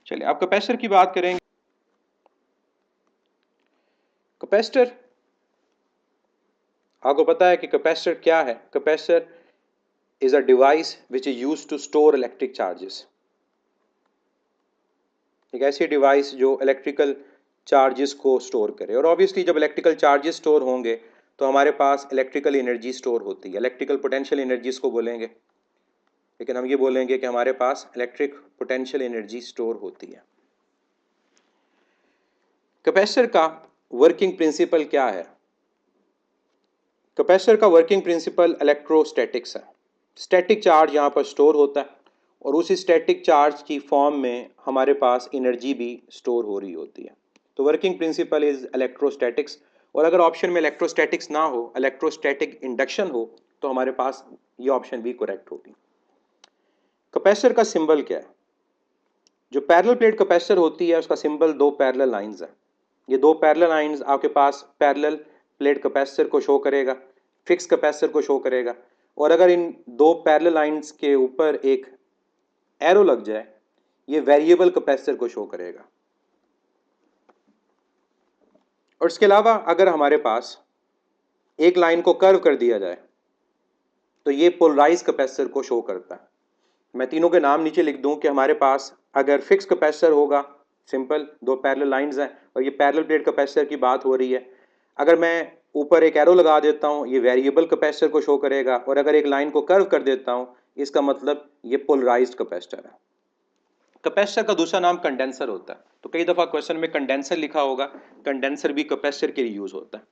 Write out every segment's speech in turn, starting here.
चलिए आप कैपेसिटर की बात करेंगे। कैपेसिटर, आपको पता है कि कैपेसिटर क्या है? Capacitor is a device which is used to store electric charges. एक ऐसी डिवाइस जो इलेक्ट्रिकल चार्जेस को स्टोर करे, और ऑब्वियसली जब इलेक्ट्रिकल चार्जेस स्टोर होंगे तो हमारे पास इलेक्ट्रिकल एनर्जी स्टोर होती है। इलेक्ट्रिकल पोटेंशियल एनर्जी इसको बोलेंगे, लेकिन हम ये बोलेंगे कि हमारे पास इलेक्ट्रिक पोटेंशियल एनर्जी स्टोर होती है। कैपेसिटर का वर्किंग प्रिंसिपल क्या है? कैपेसिटर का वर्किंग प्रिंसिपल इलेक्ट्रोस्टैटिक्स है। स्टैटिक चार्ज यहाँ पर स्टोर होता है और उसी स्टैटिक चार्ज की फॉर्म में हमारे पास एनर्जी भी स्टोर हो रही होती है। तो वर्किंग प्रिंसिपल इज इलेक्ट्रोस्टैटिक्स। और अगर ऑप्शन में इलेक्ट्रोस्टैटिक्स ना हो, इलेक्ट्रोस्टैटिक इंडक्शन हो, तो हमारे पास ये ऑप्शन भी करेक्ट होगी। कैपेसिटर का सिंबल क्या है? जो पैरेलल प्लेट कैपेसिटर होती है उसका सिंबल दो पैरेलल लाइंस है। ये दो पैरेलल लाइंस आपके पास पैरेलल प्लेट कैपेसिटर को शो करेगा, फिक्स कैपेसिटर को शो करेगा। और अगर इन दो पैरेलल लाइंस के ऊपर एक एरो लग जाए, ये वेरिएबल कैपेसिटर को शो करेगा। और इसके अलावा अगर हमारे पास एक लाइन को कर्व कर दिया जाए तो ये पोलराइज कैपेसिटर को शो करता है। मैं तीनों के नाम नीचे लिख दूं कि हमारे पास अगर फिक्स कैपेसिटर होगा, सिंपल दो पैरेलल लाइंस हैं और ये पैरेलल प्लेट कैपेसिटर की बात हो रही है। अगर मैं ऊपर एक एरो लगा देता हूं, ये वेरिएबल कैपेसिटर को शो करेगा। और अगर एक लाइन को कर्व कर देता हूं, इसका मतलब ये पोलराइज्ड कैपेसिटर है। कैपेसिटर का दूसरा नाम कंडेंसर होता है। तो कई दफा क्वेश्चन में कंडेंसर लिखा होगा, कंडेंसर भी कैपेसिटर के लिए यूज होता है।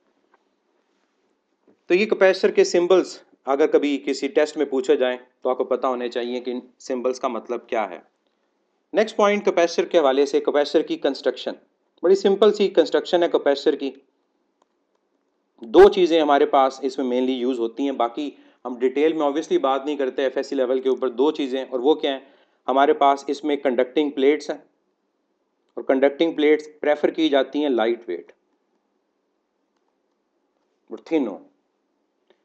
तो ये कैपेसिटर के सिंबल्स अगर कभी किसी टेस्ट में पूछे जाएं तो आपको पता होने चाहिए कि इन सिंबल्स का मतलब क्या है। नेक्स्ट पॉइंट कैपेसिटर के हवाले से, कैपेसिटर की कंस्ट्रक्शन बड़ी सिंपल सी कंस्ट्रक्शन है कैपेसिटर की। दो चीज़ें हमारे पास इसमें मेनली यूज़ होती हैं, बाकी हम डिटेल में ऑब्वियसली बात नहीं करते एफएससी लेवल के ऊपर। दो चीज़ें, और वो क्या हैं? हमारे पास इसमें कंडक्टिंग प्लेट्स हैं, और कंडक्टिंग प्लेट्स प्रेफर की जाती हैं लाइट वेट और थिन हो।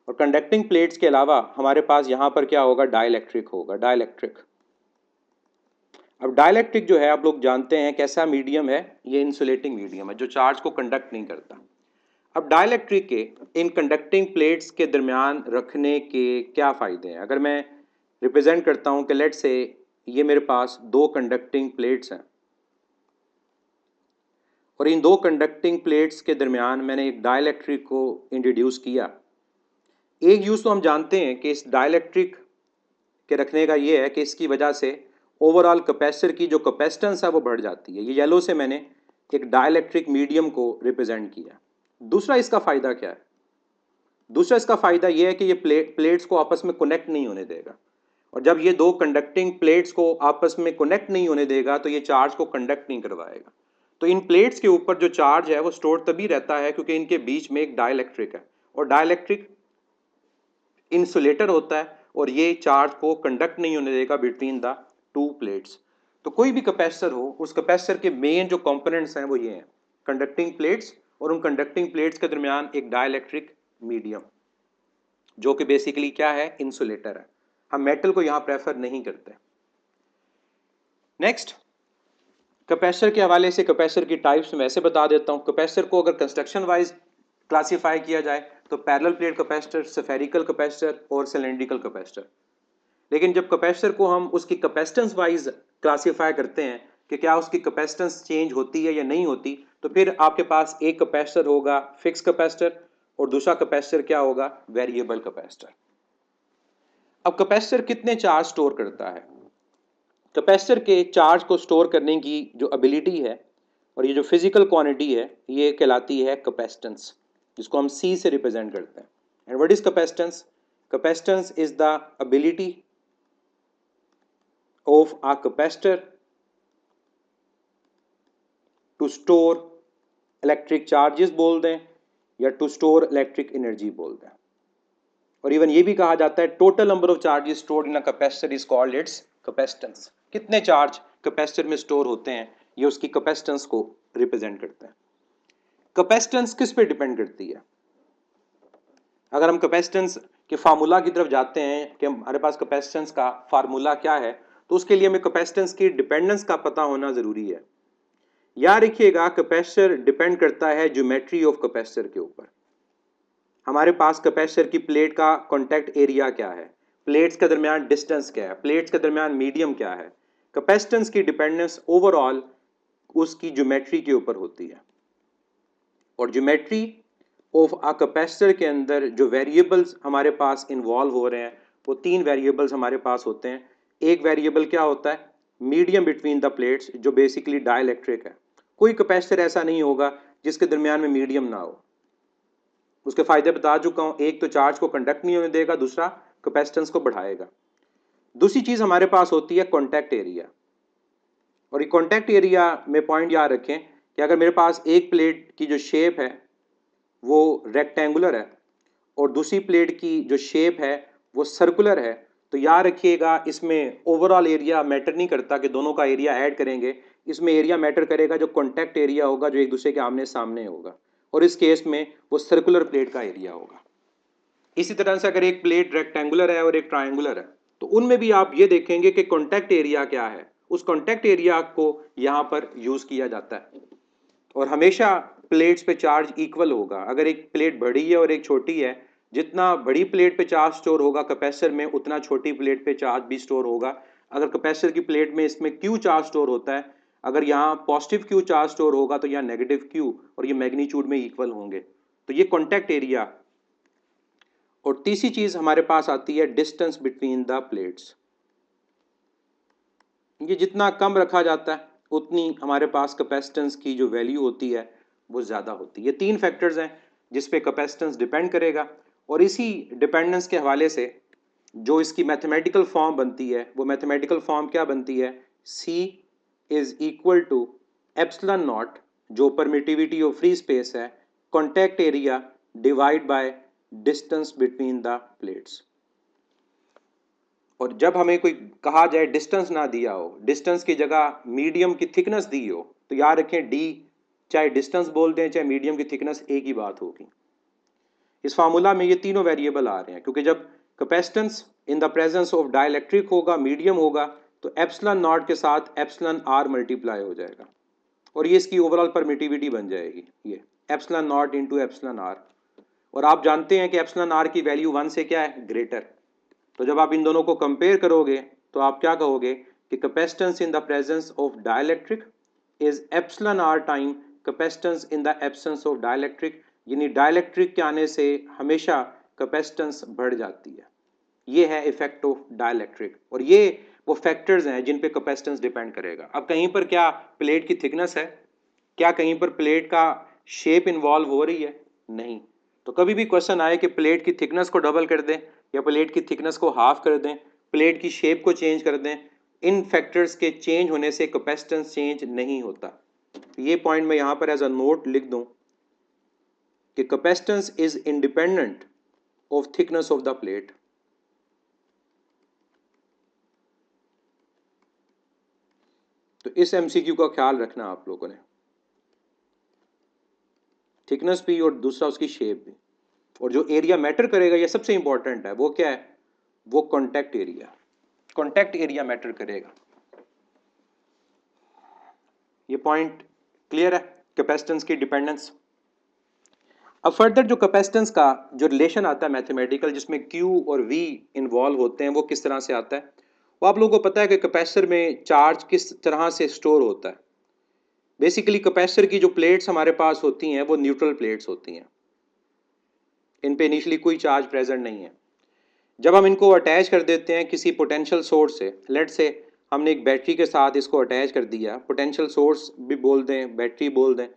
और कंडक्टिंग प्लेट्स के अलावा हमारे पास यहाँ पर क्या होगा? डाइलेक्ट्रिक होगा, डाइलेक्ट्रिक। अब डाइलेक्ट्रिक जो है आप लोग जानते हैं कैसा मीडियम है, ये इंसुलेटिंग मीडियम है जो चार्ज को कंडक्ट नहीं करता। अब डाइलेक्ट्रिक के इन कंडक्टिंग प्लेट्स के दरमियान रखने के क्या फ़ायदे हैं? अगर मैं रिप्रेजेंट करता हूं कि लेट से ये मेरे पास दो कंडक्टिंग प्लेट्स हैं और इन दो कंडक्टिंग प्लेट्स के दरमियान मैंने एक डाइलेक्ट्रिक को इंट्रोड्यूस किया। एक यूज़ तो हम जानते हैं कि इस डाइलेक्ट्रिक के रखने का ये है कि इसकी वजह से ओवरऑल कैपेसिटर की जो कैपेसिटेंस है वो बढ़ जाती है। ये येलो से मैंने एक डाइलेक्ट्रिक मीडियम को रिप्रेजेंट किया। दूसरा इसका फ़ायदा क्या है? दूसरा इसका फ़ायदा यह है कि ये प्लेट्स को आपस में कनेक्ट नहीं होने देगा। और जब ये दो कंडक्टिंग प्लेट्स को आपस में कनेक्ट नहीं होने देगा तो ये चार्ज को कंडक्ट नहीं करवाएगा। तो इन प्लेट्स के ऊपर जो चार्ज है वो स्टोर तभी रहता है क्योंकि इनके बीच में एक डाइलेक्ट्रिक है, और डाइलेक्ट्रिक इंसुलेटर होता है और ये चार्ज को कंडक्ट नहीं होने देगा बिटवीन द टू प्लेट्स। तो कोई भी कैपेसिटर हो, उस कैपेसिटर के मेन जो कंपोनेंट्स हैं वो ये हैं, कंडक्टिंग प्लेट्स और उन कंडक्टिंग प्लेट्स के दरमियान एक डाइलेक्ट्रिक मीडियम जो कि बेसिकली क्या है? इंसुलेटर है। हम मेटल को यहां प्रेफर नहीं करते। नेक्स्ट, कैपेसिटर के हवाले से कैपेसिटर की टाइप्स में ऐसे बता देता हूं। कैपेसिटर को अगर कंस्ट्रक्शन वाइज क्लासिफाई किया जाए तो parallel plate capacitor, spherical capacitor और सिलेंड्रिकल कैपेसिटर। लेकिन जब कैपेसिटर को हम उसकी कैपेसिटेंस वाइज क्लासिफाई करते हैं कि क्या उसकी कैपेसिटेंस चेंज होती है या नहीं होती, तो फिर आपके पास एक कैपेसिटर होगा फिक्स कैपेसिटर और दूसरा कैपेसिटर क्या होगा? Variable capacitor. अब कैपेसिटर कितने चार्ज स्टोर करता है? कैपेसिटर के चार्ज को स्टोर करने की जो एबिलिटी है और ये जो फिजिकल क्वांटिटी है ये कहलाती है कैपेसिटेंस, जिसको हम C से रिप्रेजेंट करते हैं। And what is capacitance? Capacitance is the ability of a capacitor to store electric charges बोल दें या टू स्टोर इलेक्ट्रिक एनर्जी बोल दें। और इवन ये भी कहा जाता है total number of charges stored in a capacitor is called its capacitance. कितने चार्ज कैपेसिटर में स्टोर होते हैं ये उसकी कैपेसिटेंस को रिप्रेजेंट करते हैं। कैपेसिटेंस किस पे डिपेंड करती है? अगर हम कैपेसिटेंस के फार्मूला की तरफ जाते हैं कि हमारे पास कैपेसिटेंस का फार्मूला क्या है, तो उसके लिए हमें कैपेसिटेंस की डिपेंडेंस का पता होना जरूरी है। याद रखिएगा कैपेसिटर डिपेंड करता है ज्योमेट्री ऑफ कैपेसिटर के ऊपर। हमारे पास कैपेसिटर की प्लेट का कॉन्टैक्ट एरिया क्या है, प्लेट्स के दरमियान डिस्टेंस क्या है, प्लेट्स के दरमियान मीडियम क्या है। कैपेसिटेंस की डिपेंडेंस ओवरऑल उसकी ज्योमेट्री के ऊपर होती है। और ज्योमेट्री ऑफ अ कैपेसिटर के अंदर जो वेरिएबल्स हमारे पास इन्वॉल्व हो रहे हैं वो तीन वेरिएबल्स हमारे पास होते हैं। एक वेरिएबल क्या होता है, मीडियम बिटवीन द प्लेट्स, जो बेसिकली डाइलेक्ट्रिक है। कोई कैपेसिटर ऐसा नहीं होगा जिसके दरमियान में मीडियम ना हो। उसके फायदे बता चुका हूं, एक तो चार्ज को कंडक्ट नहीं होने देगा, दूसरा कैपेसिटेंस को बढ़ाएगा। दूसरी चीज हमारे पास होती है कॉन्टैक्ट एरिया। और ये कॉन्टैक्ट एरिया में पॉइंट याद रखें कि अगर मेरे पास एक प्लेट की जो शेप है वो रेक्टेंगुलर है और दूसरी प्लेट की जो शेप है वो सर्कुलर है, तो याद रखिएगा इसमें ओवरऑल एरिया मैटर नहीं करता कि दोनों का एरिया ऐड करेंगे। इसमें एरिया मैटर करेगा जो कॉन्टैक्ट एरिया होगा, जो एक दूसरे के आमने सामने होगा, और इस केस में वो सर्कुलर प्लेट का एरिया होगा। इसी तरह से अगर एक प्लेट रेक्टेंगुलर है और एक ट्रायंगुलर है तो उनमें भी आप ये देखेंगे कि कॉन्टैक्ट एरिया क्या है। उस कॉन्टैक्ट एरिया को यहाँ पर यूज किया जाता है। और हमेशा प्लेट्स पे चार्ज इक्वल होगा। अगर एक प्लेट बड़ी है और एक छोटी है, जितना बड़ी प्लेट पे चार्ज स्टोर होगा कैपेसिटर में, उतना छोटी प्लेट पे चार्ज भी स्टोर होगा। अगर कैपेसिटर की प्लेट में इसमें क्यू चार्ज स्टोर होता है, अगर यहाँ पॉजिटिव क्यू चार्ज स्टोर होगा तो यहाँ नेगेटिव क्यू, और ये मैग्नीट्यूड में इक्वल होंगे। तो ये कॉन्टैक्ट एरिया। और तीसरी चीज हमारे पास आती है डिस्टेंस बिटवीन द प्लेट्स। ये जितना कम रखा जाता है उतनी हमारे पास कैपेसिटेंस की जो वैल्यू होती है वो ज़्यादा होती है। ये तीन फैक्टर्स हैं जिस पे कैपेसिटेंस डिपेंड करेगा। और इसी डिपेंडेंस के हवाले से जो इसकी मैथमेटिकल फॉर्म बनती है, वो मैथमेटिकल फॉर्म क्या बनती है, C is equal to epsilon naught, जो परमिटिविटी ऑफ फ्री स्पेस है, contact area divide by distance between the plates. और जब हमें कोई कहा जाए डिस्टेंस ना दिया हो, डिस्टेंस की जगह मीडियम की थिकनेस दी हो, तो याद रखें डी, चाहे डिस्टेंस बोल दें चाहे मीडियम की थिकनेस, एक ही बात होगी। इस फार्मूला में ये तीनों वेरिएबल आ रहे हैं क्योंकि जब capacitance in the presence of dielectric होगा, मीडियम होगा, तो एप्सिलॉन नॉट के साथ एप्सिलॉन आर मल्टीप्लाई हो जाएगा और ये इसकी ओवरऑल परमिटिविटी बन जाएगी, ये epsilon naught into epsilon R. और आप जानते हैं कि एप्सिलॉन आर की वैल्यू 1 से क्या है, ग्रेटर। तो जब आप इन दोनों को कंपेयर करोगे तो आप क्या कहोगे कि capacitance in the presence of dielectric is epsilon R time capacitance in the absence of dielectric, यानी डाइलेक्ट्रिक के आने से हमेशा कैपेसिटेंस बढ़ जाती है। ये है इफेक्ट ऑफ डाइलेक्ट्रिक। और ये वो फैक्टर्स हैं जिन पे कैपेसिटेंस डिपेंड करेगा। अब कहीं पर क्या प्लेट की थिकनेस है, क्या कहीं पर प्लेट का शेप इन्वॉल्व हो रही है, नहीं। तो कभी भी क्वेश्चन आए कि प्लेट की थिकनेस को डबल कर दें या प्लेट की थिकनेस को हाफ कर दें, प्लेट की शेप को चेंज कर दें, इन फैक्टर्स के चेंज होने से कैपेसिटेंस चेंज नहीं होता। ये पॉइंट मैं यहाँ पर एज अ नोट लिख दूं कि capacitance is independent of thickness of the plate. तो इस एमसीक्यू का ख्याल रखना आप लोगों ने, थिकनेस भी और दूसरा उसकी शेप भी। और जो एरिया मैटर करेगा, ये सबसे इंपॉर्टेंट है, वो क्या है, वो contact area. Contact area matter करेगा। ये पॉइंट क्लियर है कैपेसिटेंस की डिपेंडेंस। अब फर्दर जो कैपेसिटेंस का जो रिलेशन आता है मैथमेटिकल, जिसमें Q और V इन्वॉल्व होते हैं, वो किस तरह से आता है। वो आप लोगों को पता है कि कैपेसिटर में चार्ज किस तरह से स्टोर होता है। बेसिकली कैपेसिटर की जो प्लेट्स हमारे पास होती हैं वो न्यूट्रल प्लेट्स होती हैं, इन पे इनिशियली कोई चार्ज प्रेजेंट नहीं है। जब हम इनको अटैच कर देते हैं किसी पोटेंशियल सोर्स से, लेट से हमने एक बैटरी के साथ इसको अटैच कर दिया, पोटेंशियल सोर्स भी बोल दें, बैटरी बोल दें,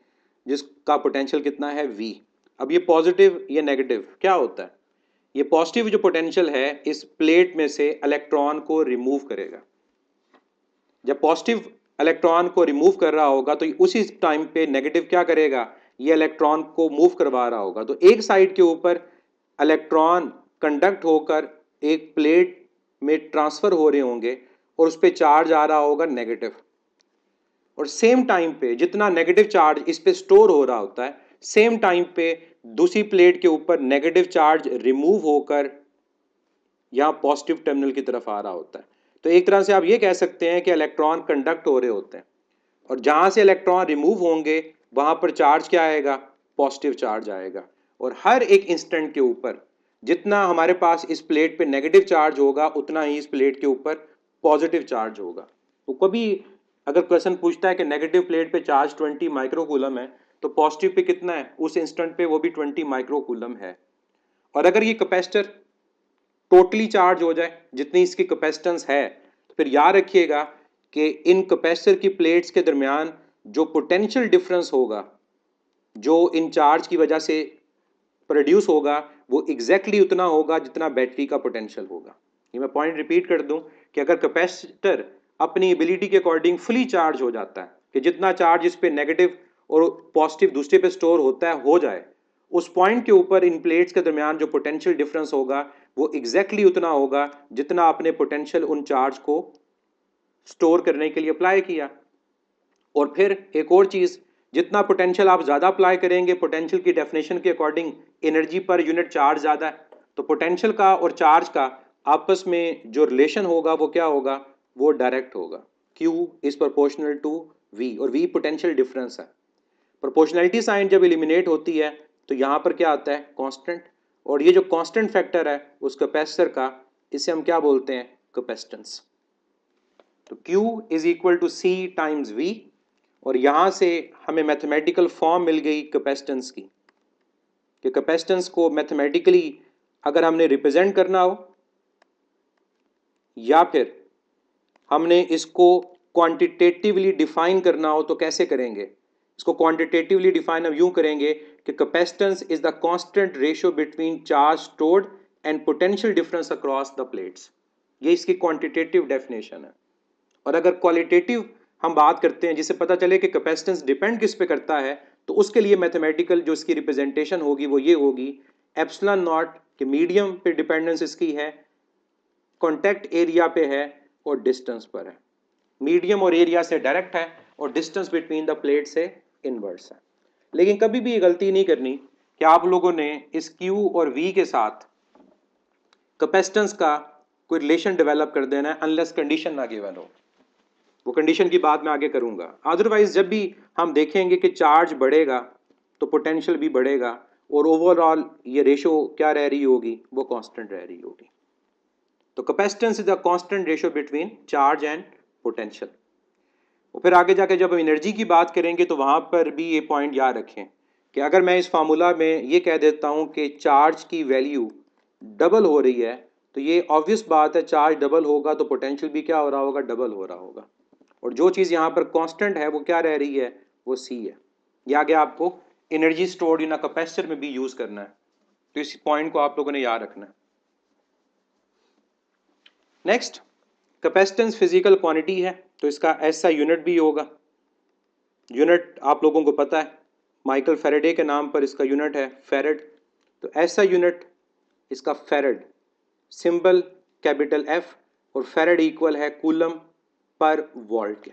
जिसका पोटेंशियल कितना है V। अब ये पॉजिटिव या नेगेटिव क्या होता है, ये पॉजिटिव जो पोटेंशियल है इस प्लेट में से इलेक्ट्रॉन को रिमूव करेगा। जब पॉजिटिव इलेक्ट्रॉन को रिमूव कर रहा होगा तो उसी टाइम पे नेगेटिव क्या करेगा, ये इलेक्ट्रॉन को मूव करवा रहा होगा। तो एक साइड के ऊपर इलेक्ट्रॉन कंडक्ट होकर एक प्लेट में ट्रांसफर हो रहे होंगे और उस पर चार्ज आ रहा होगा नेगेटिव। और सेम टाइम पे जितना नेगेटिव चार्ज इस पे स्टोर हो रहा होता है, सेम टाइम पे दूसरी प्लेट के ऊपर नेगेटिव चार्ज रिमूव होकर यहाँ पॉजिटिव टर्मिनल की तरफ आ रहा होता है। तो एक तरह से आप ये कह सकते हैं कि इलेक्ट्रॉन कंडक्ट हो रहे होते हैं, और जहां से इलेक्ट्रॉन रिमूव होंगे वहां पर चार्ज क्या आएगा, पॉजिटिव चार्ज आएगा। और हर एक इंस्टेंट के ऊपर जितना हमारे पास इस प्लेट पे नेगेटिव चार्ज होगा उतना ही इस प्लेट के ऊपर पॉजिटिव चार्ज होगा। तो कभी अगर क्वेश्चन पूछता है कि नेगेटिव प्लेट पे चार्ज 20 माइक्रोकूलम है तो पॉजिटिव पे कितना है, उस इंस्टेंट पे वो भी 20 माइक्रोकूलम है। और अगर ये कैपेसिटर टोटली चार्ज हो जाए जितनी इसकी कैपेसिटेंस है, तो फिर याद रखिएगा कि इन कैपेसिटर की प्लेट्स के दरमियान जो पोटेंशियल डिफरेंस होगा जो इन चार्ज की वजह से प्रोड्यूस होगा वो एग्जैक्टली उतना होगा जितना बैटरी का पोटेंशियल होगा। ये मैं पॉइंट रिपीट कर दूं कि अगर कैपेसिटर अपनी एबिलिटी के अकॉर्डिंग फुली चार्ज हो जाता है कि जितना चार्ज इस पे नेगेटिव और पॉजिटिव दूसरे पे स्टोर होता है हो जाए, उस पॉइंट के ऊपर इन प्लेट्स के दरमियान जो पोटेंशियल डिफरेंस होगा वो एग्जैक्टली उतना होगा जितना आपने पोटेंशियल उन चार्ज को स्टोर करने के लिए अप्लाई किया। और फिर एक और चीज, जितना पोटेंशियल आप ज्यादा अप्लाई करेंगे, पोटेंशियल की डेफिनेशन के according energy per unit charge ज्यादा है, तो पोटेंशियल का और चार्ज का आपस में जो रिलेशन होगा वो क्या होगा, वो डायरेक्ट होगा। Q is proportional to V, और V पोटेंशियल डिफरेंस है। प्रोपोर्शनैलिटी साइन जब एलिमिनेट होती है तो यहाँ पर क्या आता है, कांस्टेंट। और ये जो कांस्टेंट फैक्टर है उस कैपेसिटर का, इसे हम क्या बोलते हैं, कैपेसिटेंस। तो Q is equal to C times V, और यहां से हमें मैथमेटिकल फॉर्म मिल गई कैपेसिटेंस की, कि कैपेसिटेंस को मैथमेटिकली अगर हमने रिप्रेजेंट करना हो या फिर हमने इसको क्वांटिटेटिवली डिफाइन करना हो तो कैसे करेंगे। इसको क्वांटिटेटिवली डिफाइन हम यूं करेंगे कि capacitance is the constant ratio between charge stored and potential difference across the plates. ये इसकी क्वांटिटेटिव डेफिनेशन है। और अगर क्वालिटेटिव हम बात करते हैं जिसे पता चले कि कैपेसिटेंस डिपेंड किस पे करता है, तो उसके लिए मैथमेटिकल जो इसकी रिप्रेजेंटेशन होगी वो ये होगी, एप्सिलॉन नॉट कि मीडियम पे डिपेंडेंस इसकी है, कॉन्टैक्ट एरिया पे है और डिस्टेंस पर है। मीडियम और एरिया से डायरेक्ट है और डिस्टेंस बिटवीन द प्लेट से इनवर्स है। लेकिन कभी भी ये गलती नहीं करनी कि आप लोगों ने इस Q और V के साथ कैपेसिटेंस का कोई रिलेशन डेवलप कर देना है अनलेस कंडीशन ना गिवन हो। वो कंडीशन की बात मैं आगे करूंगा। अदरवाइज जब भी हम देखेंगे कि चार्ज बढ़ेगा तो पोटेंशियल भी बढ़ेगा और ओवरऑल ये रेशो क्या रह रही होगी, वो कांस्टेंट रह रही होगी। तो capacitance is the constant ratio between charge and potential. और फिर आगे जाके जब हम एनर्जी की बात करेंगे तो वहां पर भी ये पॉइंट याद रखें कि अगर मैं इस फार्मूला में ये कह देता हूं कि चार्ज की वैल्यू डबल हो रही है, तो ये ऑब्वियस बात है, चार्ज डबल होगा तो पोटेंशियल भी क्या हो रहा होगा, डबल हो रहा होगा। और जो चीज़ यहाँ पर कांस्टेंट है वो क्या रह रही है, वो C है। ये आगे आपको energy stored in a capacitor में भी यूज करना है, तो इस पॉइंट को आप लोगों ने याद रखना है। नेक्स्ट, कैपेसिटेंस फिजिकल क्वांटिटी है तो इसका ऐसा यूनिट भी होगा। यूनिट आप लोगों को पता है, माइकल फैराडे के नाम पर इसका यूनिट है फैरड। तो ऐसा यूनिट इसका फैरड, सिंबल कैपिटल F, और फैरड इक्वल है कूलम पर वोल्ट के।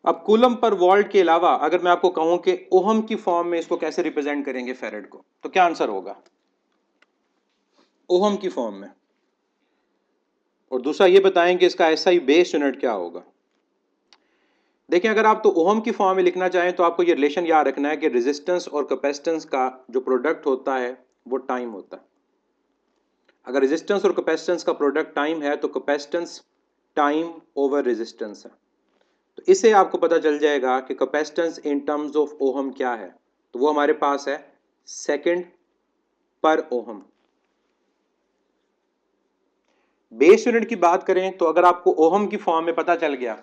अब कूलम पर वोल्ट के अलावा अगर मैं आपको कहूं कि ओहम की फॉर्म में इसको कैसे रिप्रेजेंट करेंगे फैरड को, तो क्या आंसर होगा, ओहम की फॉर्म में। और दूसरा ये बताएं कि इसका ऐसा ही बेस यूनिट क्या होगा। देखिए, अगर आप तो ओहम की फॉर्म में लिखना चाहें तो आपको ये रिलेशन याद रखना है कि रेजिस्टेंस और कैपेसिटेंस का जो प्रोडक्ट होता है वो टाइम होता है। अगर रेजिस्टेंस और कैपेसिटेंस का प्रोडक्ट टाइम है तो कैपेसिटेंस टाइम ओवर रेजिस्टेंस है। तो इससे आपको पता चल जाएगा कि capacitance in terms of ohm क्या है, तो वो हमारे पास है सेकंड पर ओहम। बेस यूनिट की बात करें तो अगर आपको ओहम की फॉर्म में पता चल गया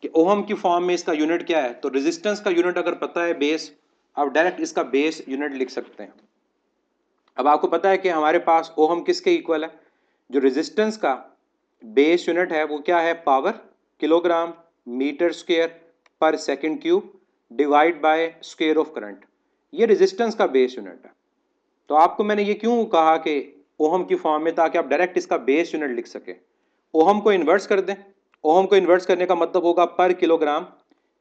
कि ओहम की फॉर्म में इसका यूनिट क्या है, तो रेजिस्टेंस का यूनिट अगर पता है बेस, आप डायरेक्ट इसका बेस यूनिट लिख सकते हैं। अब आपको पता है कि हमारे पास ओहम किसके इक्वल है, जो रेजिस्टेंस का बेस यूनिट है वो क्या है, पावर, किलोग्राम मीटर स्क्वायर पर second cube divide by square of current. ये रेजिस्टेंस का बेस यूनिट है। तो आपको मैंने ये क्यों कहा कि ओहम की फॉर्म में, ताकि आप डायरेक्ट इसका बेस यूनिट लिख सके। ओहम को इन्वर्स कर दें, ओहम को इन्वर्स करने का मतलब होगा पर किलोग्राम,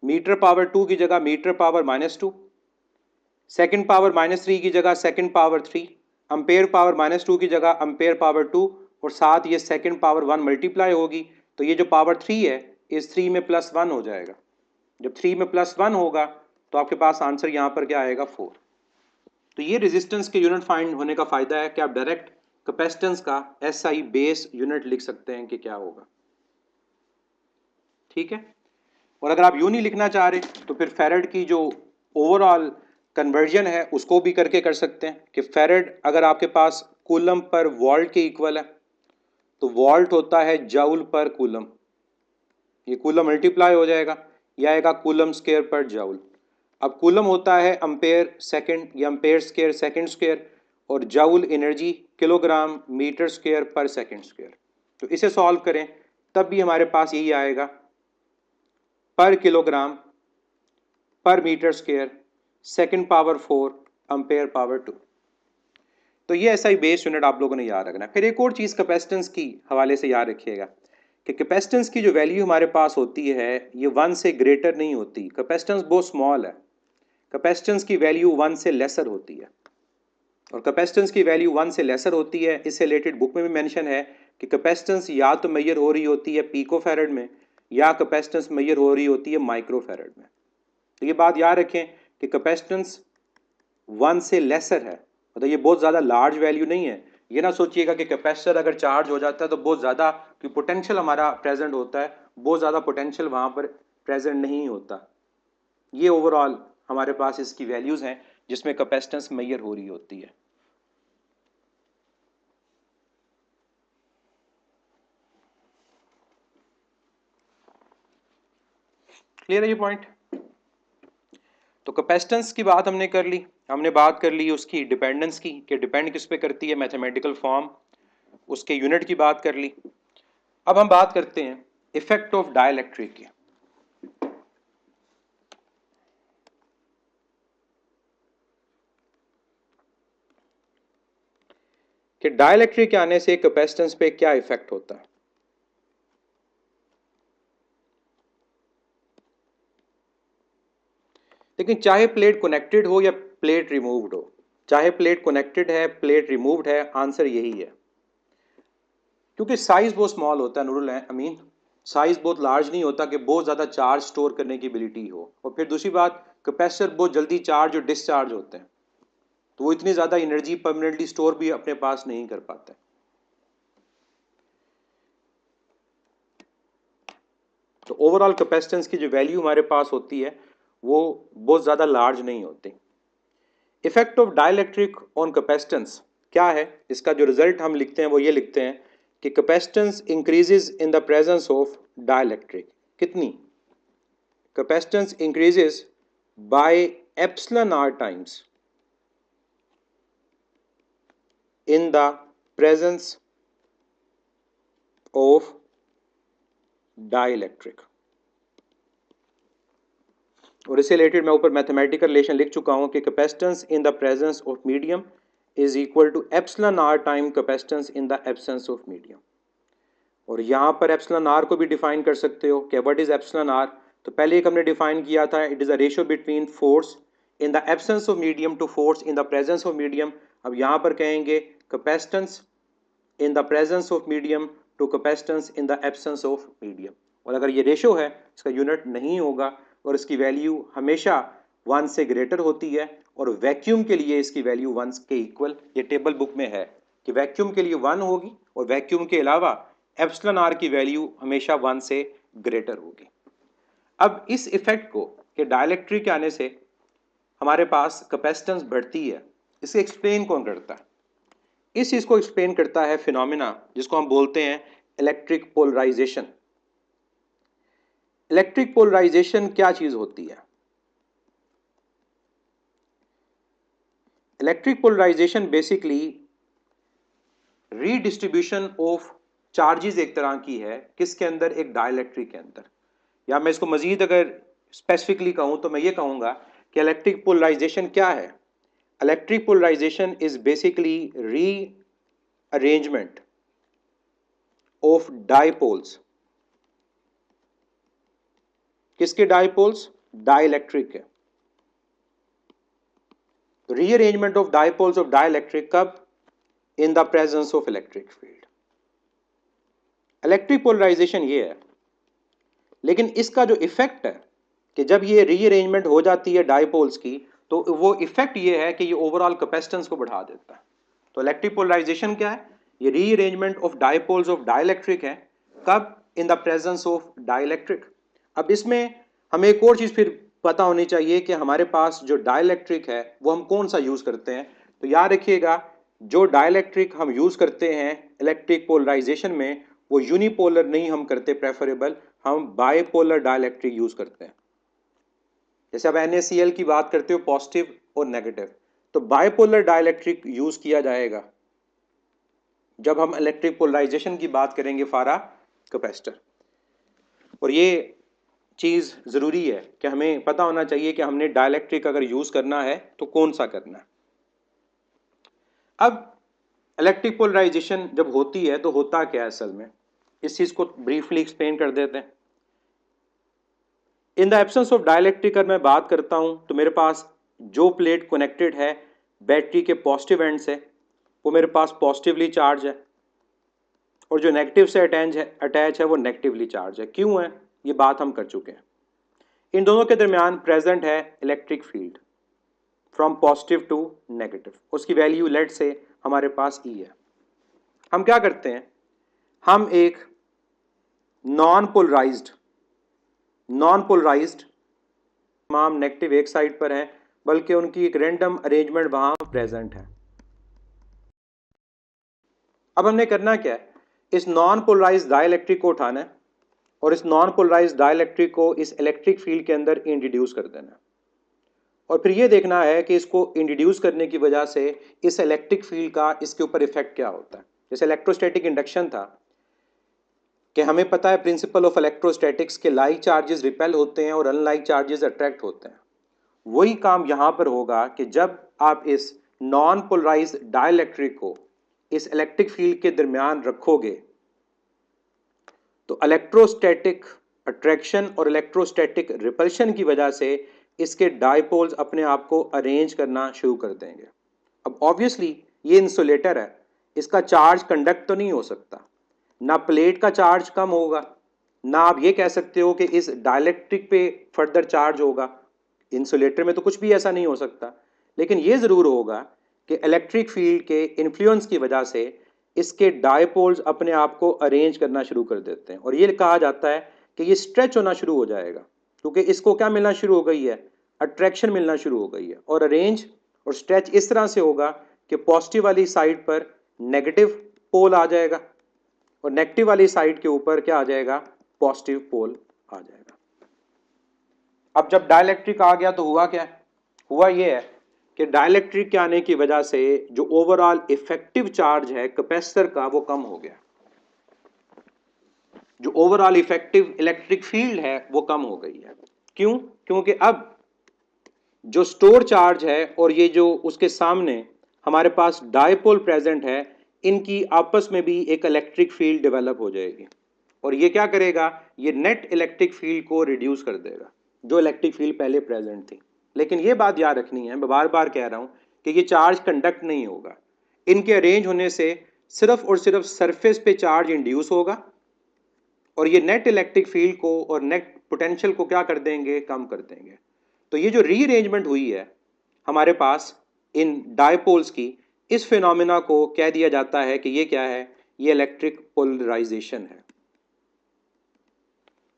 मीटर पावर 2 की जगह मीटर पावर -2, सेकंड पावर -3 की जगह सेकंड पावर 3, अम्पेयर पावर -2 की जगह अम्पेयर पावर 2, और साथ ये सेकंड पावर 1 मल्टीप्लाई होगी, तो ये जो पावर 3 है इस 3 में प्लस 1 हो जाएगा। जब 3 में प्लस 1 होगा तो आपके पास आंसर यहाँ पर क्या आएगा 4। तो ये रेजिस्टेंस के यूनिट फाइंड होने का फायदा है कि आप डायरेक्ट कैपेसिटेंस का एसआई बेस यूनिट लिख सकते हैं कि क्या होगा। ठीक है, और अगर आप यूं नहीं लिखना चाह रहे तो फिर फेरेड की जो ओवरऑल कन्वर्जन है उसको भी करके कर सकते हैं कि फेरेड अगर आपके पास कूलम पर वोल्ट के इक्वल है तो वोल्ट होता है जूल पर कूलम, ये कूलम मल्टीप्लाई हो जाएगा, यह आएगा कूलम स्क्वायर पर जूल। अब कूलम होता है अम्पेयर सेकंड या अम्पेयर स्क्वायर सेकंड स्क्वायर, और joule energy kilogram metre square पर सेकंड स्क्वायर। तो इसे सॉल्व करें तब भी हमारे पास यही आएगा पर किलोग्राम पर metre square second power 4 ampere power 2। तो ये ऐसा ही बेस यूनिट आप लोगों ने याद रखना है। फिर एक और चीज़ कैपेसिटेंस की हवाले से याद रखिएगा कि कैपेसिटेंस की जो वैल्यू हमारे पास होती है ये 1 से ग्रेटर नहीं होती, कैपेसिटेंस बहुत स्मॉल है, कैपेसिटेंस की वैल्यू 1 से लेसर होती है। और कैपेसिटेंस की वैल्यू 1 से लेसर होती है, इससे रिलेटेड बुक में भी मेंशन है कि कैपेसिटेंस या तो मेजर हो रही होती है पिकोफैरेड में या कैपेसिटेंस मेजर हो रही होती है माइक्रोफैरेड में। तो ये बात याद रखें कि कैपेसिटेंस 1 से लेसर है, मतलब ये बहुत ज़्यादा लार्ज वैल्यू नहीं है। ये ना सोचिएगा कि कैपेसिटर अगर चार्ज हो जाता है तो बहुत ज़्यादा पोटेंशियल हमारा प्रेजेंट होता है, बहुत ज़्यादा पोटेंशियल वहाँ पर प्रेजेंट नहीं होता। ये ओवरऑल हमारे पास इसकी वैल्यूज़ हैं जिसमें कैपेसिटेंस मेजर हो रही होती है। क्लियर है ये पॉइंट? तो कैपेसिटेंस की बात हमने कर ली, हमने बात कर ली उसकी डिपेंडेंस की कि डिपेंड किस पे करती है, मैथमेटिकल फॉर्म, उसके यूनिट की बात कर ली। अब हम बात करते हैं इफेक्ट ऑफ डाइलेक्ट्रिक की। कि डाइलेक्ट्रिक के आने से कैपेसिटेंस पे क्या इफेक्ट होता है। लेकिन चाहे प्लेट कनेक्टेड हो या प्लेट रिमूव्ड हो, चाहे प्लेट कनेक्टेड है प्लेट रिमूव्ड है, आंसर यही है। क्योंकि साइज बहुत स्मॉल होता है नूरुल अमीन, साइज बहुत लार्ज नहीं होता कि बहुत ज़्यादा चार्ज स्टोर करने की एबिलिटी हो। और फिर दूसरी बात, कैपेसिटर बहुत जल्दी चार्ज और डिस्चार्ज होते हैं, तो वो इतनी ज़्यादा एनर्जी परमानेंटली स्टोर भी अपने पास नहीं कर पाते। तो ओवरऑल कैपेसिटेंस की जो वैल्यू हमारे पास होती है वो बहुत ज़्यादा लार्ज नहीं होती। Effect of dielectric on capacitance क्या है, इसका जो रिजल्ट हम लिखते हैं वो ये लिखते हैं कि capacitance increases in the presence of dielectric. कितनी? Capacitance increases by epsilon R times in the presence of dielectric। और इससे रिलेटेड मैं ऊपर मैथमेटिकल रिलेशन लिख चुका हूं कि capacitance in the presence of medium is equal to epsilon R time capacitance in the absence of medium. और यहां पर एप्सिलॉन आर को भी डिफाइन कर सकते हो कि व्हाट इज एप्सिलॉन आर। तो पहले एक हमने डिफाइन किया था, it is a ratio between force in the absence of medium to force in the presence of medium. अब यहां पर कहेंगे capacitance in the presence of medium to capacitance in the absence of medium. और अगर ये ratio है इसका unit नहीं होगा और इसकी वैल्यू हमेशा 1 से ग्रेटर होती है, और वैक्यूम के लिए इसकी वैल्यू 1 के इक्वल, ये टेबल बुक में है कि वैक्यूम के लिए 1 होगी और वैक्यूम के अलावा एप्सिलॉन आर की वैल्यू हमेशा 1 से ग्रेटर होगी। अब इस इफेक्ट को कि डाइलेक्ट्रिक के आने से हमारे पास कैपेसिटेंस बढ़ती है, इसे एक्सप्लेन कौन करता है? इस चीज को एक्सप्लेन करता है फिनोमिना जिसको हम बोलते हैं इलेक्ट्रिक पोलराइजेशन। इलेक्ट्रिक पोलराइजेशन क्या चीज होती है? Electric polarisation basically redistribution of charges एक तरह की है, किसके अंदर? एक डाइलेक्ट्रिक के अंदर। या मैं इसको मजीद अगर स्पेसिफिकली कहूं तो मैं ये कहूंगा कि इलेक्ट्रिक पोलराइजेशन क्या है। Electric polarisation is basically rearrangement of dipoles. किसके डाइपोल्स? डाइलेक्ट्रिक के। Rearrangement of dipoles of dielectric कब? In the presence of electric field. Electric polarisation ये है, लेकिन इसका जो इफेक्ट है कि जब ये रीअरेंजमेंट हो जाती है डायपोल्स की, तो वो इफेक्ट ये है कि ये ओवरऑल कैपेसिटेंस को बढ़ा देता है। तो इलेक्ट्रिक पोलराइजेशन क्या है? ये rearrangement of dipoles of dielectric है। कब? In the presence of dielectric. अब इसमें हमें एक और चीज फिर पता होनी चाहिए कि हमारे पास जो डाइलेक्ट्रिक है वो हम कौन सा यूज करते हैं। तो याद रखिएगा, जो डाइलेक्ट्रिक हम यूज करते हैं इलेक्ट्रिक पोलराइजेशन में, वो यूनिपोलर नहीं हम करते प्रेफरेबल, हम बाइपोलर डाइलेक्ट्रिक यूज करते हैं। जैसे अब NaCl की बात करते हो पॉजिटिव और नेगेटिव, तो बाइपोलर डाइलेक्ट्रिक यूज किया जाएगा जब हम इलेक्ट्रिक पोलराइजेशन की बात करेंगे फॉर अ कैपेसिटर। और ये चीज जरूरी है कि हमें पता होना चाहिए कि हमने डाइलेक्ट्रिक अगर यूज करना है तो कौन सा करना है। अब इलेक्ट्रिक पोलराइजेशन जब होती है तो होता क्या है असल में, इस चीज को ब्रीफली एक्सप्लेन कर देते हैं। इन द एब्सेंस ऑफ डाइलेक्ट्रिक अगर मैं बात करता हूं तो मेरे पास जो प्लेट कनेक्टेड है बैटरी के पॉजिटिव एंड से, वो मेरे पास पॉजिटिवली चार्ज है, और जो नेगेटिव से अटैच है वो नेगेटिवली चार्ज है। क्यों है? ये बात हम कर चुके हैं। इन दोनों के दरमियान प्रेजेंट है electric field from positive to negative, उसकी वैल्यू लेट से हमारे पास E है। हम क्या करते हैं, हम एक नॉन पोलराइज्ड तमाम नेगेटिव एक साइड पर हैं, बल्कि उनकी एक रैंडम अरेंजमेंट वहां प्रेजेंट है। अब हमने करना क्या है, इस नॉन पोलराइज्ड डाइलेक्ट्रिक को उठाना है और इस नॉन पोलराइज्ड डाइलेक्ट्रिक को इस इलेक्ट्रिक फील्ड के अंदर इंट्रोड्यूस कर देना है, और फिर ये देखना है कि इसको इंट्रोड्यूस करने की वजह से इस इलेक्ट्रिक फील्ड का इसके ऊपर इफेक्ट क्या होता है। जैसे इलेक्ट्रोस्टैटिक इंडक्शन था कि हमें पता है प्रिंसिपल ऑफ इलेक्ट्रोस्टैटिक्स के लाइक चार्जेस रिपेल होते हैं और अनलाइक चार्जेस अट्रैक्ट होते हैं। वही काम यहां पर होगा कि जब आप इस नॉन पोलराइज्ड डाइलेक्ट्रिक को इस इलेक्ट्रिक फील्ड के दरमियान रखोगे तो इलेक्ट्रोस्टैटिक अट्रैक्शन और इलेक्ट्रोस्टैटिक रिपल्शन की वजह से इसके डायपोल्स अपने आप को अरेंज करना शुरू कर देंगे। अब ऑब्वियसली ये इंसुलेटर है, इसका चार्ज कंडक्ट तो नहीं हो सकता, ना प्लेट का चार्ज कम होगा, ना आप ये कह सकते हो कि इस डाइलेक्ट्रिक पे फर्दर चार्ज होगा। इंसुलेटर में तो कुछ भी ऐसा नहीं हो सकता, लेकिन ये ज़रूर होगा कि इलेक्ट्रिक फील्ड के इन्फ्लुएंस की वजह से इसके डायपोल्स अपने आप को अरेंज करना शुरू कर देते हैं, और ये कहा जाता है कि ये स्ट्रेच होना शुरू हो जाएगा, क्योंकि इसको क्या मिलना शुरू हो गई है, अट्रैक्शन मिलना शुरू हो गई है। और अरेंज और स्ट्रेच इस तरह से होगा कि पॉजिटिव वाली साइड पर नेगेटिव पोल आ जाएगा और नेगेटिव वाली साइड के ऊपर क्या आ जाएगा, पॉजिटिव पोल आ जाएगा। अब जब डाइलेक्ट्रिक आ गया तो हुआ क्या, हुआ ये है कि डाइलेक्ट्रिक के आने की वजह से जो ओवरऑल इफेक्टिव चार्ज है कैपेसिटर का वो कम हो गया, जो ओवरऑल इफेक्टिव इलेक्ट्रिक फील्ड है वो कम हो गई है। क्यों? क्योंकि अब जो स्टोर चार्ज है और ये जो उसके सामने हमारे पास डायपोल प्रेजेंट है, इनकी आपस में भी एक इलेक्ट्रिक फील्ड डेवलप हो जाएगी, और ये क्या करेगा, ये नेट इलेक्ट्रिक फील्ड को रिड्यूस कर देगा जो इलेक्ट्रिक फील्ड पहले प्रेजेंट थी। लेकिन ये बात याद रखनी है, मैं बार बार कह रहा हूं कि ये चार्ज कंडक्ट नहीं होगा, इनके अरेंज होने से सिर्फ और सिर्फ सरफेस पे चार्ज इंड्यूस होगा, और ये नेट इलेक्ट्रिक फील्ड को और नेट पोटेंशियल को क्या कर देंगे, कम कर देंगे। तो ये जो रीअरेंजमेंट हुई है हमारे पास इन डायपोल्स की, इस फिनोमेना को कह दिया जाता है कि ये क्या है, ये इलेक्ट्रिक पोलराइजेशन है।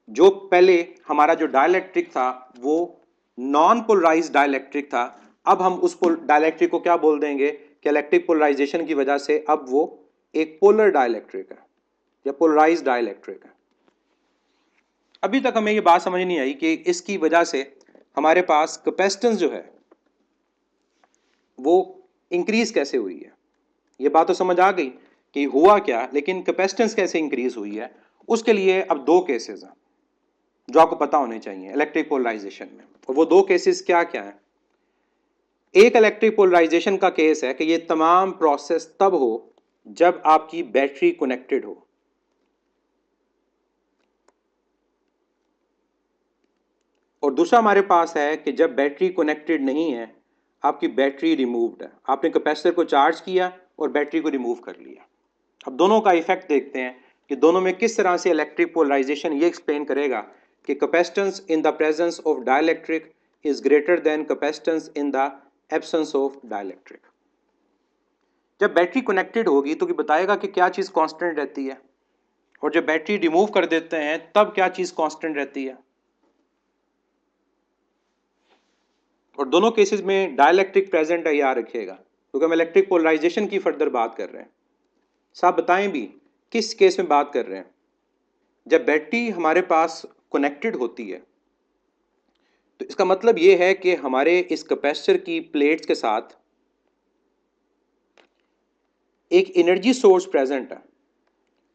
जो पहले हमारा जो डाइलेक्ट्रिक था वो नॉन पोलराइज्ड डाइलेक्ट्रिक था, अब हम उस डाइलेक्ट्रिक को क्या बोल देंगे कि इलेक्ट्रिक पोलराइजेशन की वजह से अब वो एक पोलर डाइलेक्ट्रिक है या पोलराइज्ड डाइलेक्ट्रिक है। अभी तक हमें ये बात समझ नहीं आई कि इसकी वजह से हमारे पास कैपेसिटेंस जो है वो इंक्रीज कैसे हुई है। ये बात तो समझ आ गई कि हुआ क्या, लेकिन कैपेसिटेंस कैसे इंक्रीज हुई है, उसके लिए अब दो केसेस हैं जो आपको पता होने चाहिए इलेक्ट्रिक पोलराइजेशन में, और वो दो केसेस क्या क्या हैं। एक इलेक्ट्रिक पोलराइजेशन का केस है कि ये तमाम प्रोसेस तब हो जब आपकी बैटरी कनेक्टेड हो, और दूसरा हमारे पास है कि जब बैटरी कनेक्टेड नहीं है, आपकी बैटरी रिमूव्ड है, आपने कैपेसिटर को चार्ज किया और बैटरी को रिमूव कर लिया। अब दोनों का इफेक्ट देखते हैं कि दोनों में किस तरह से इलेक्ट्रिक पोलराइजेशन ये एक्सप्लेन करेगा कि capacitance in the presence of dielectric is greater than capacitance in the absence of dielectric. जब बैटरी कनेक्टेड होगी तो बताएगा कि क्या चीज़ कांस्टेंट रहती है, और जब बैटरी रिमूव कर देते हैं तब क्या चीज़ कांस्टेंट रहती है। और दोनों केसेस में डाइलेक्ट्रिक प्रेजेंट है, याद रखिएगा, क्योंकि हम इलेक्ट्रिक पोलराइजेशन की फर्दर बात कर रहे हैं। साहब बताएं भी किस केस में बात कर रहे हैं। जब बैटरी हमारे पास कनेक्टेड होती है तो इसका मतलब ये है कि हमारे इस कैपेसिटर की प्लेट्स के साथ एक एनर्जी सोर्स प्रेजेंट है।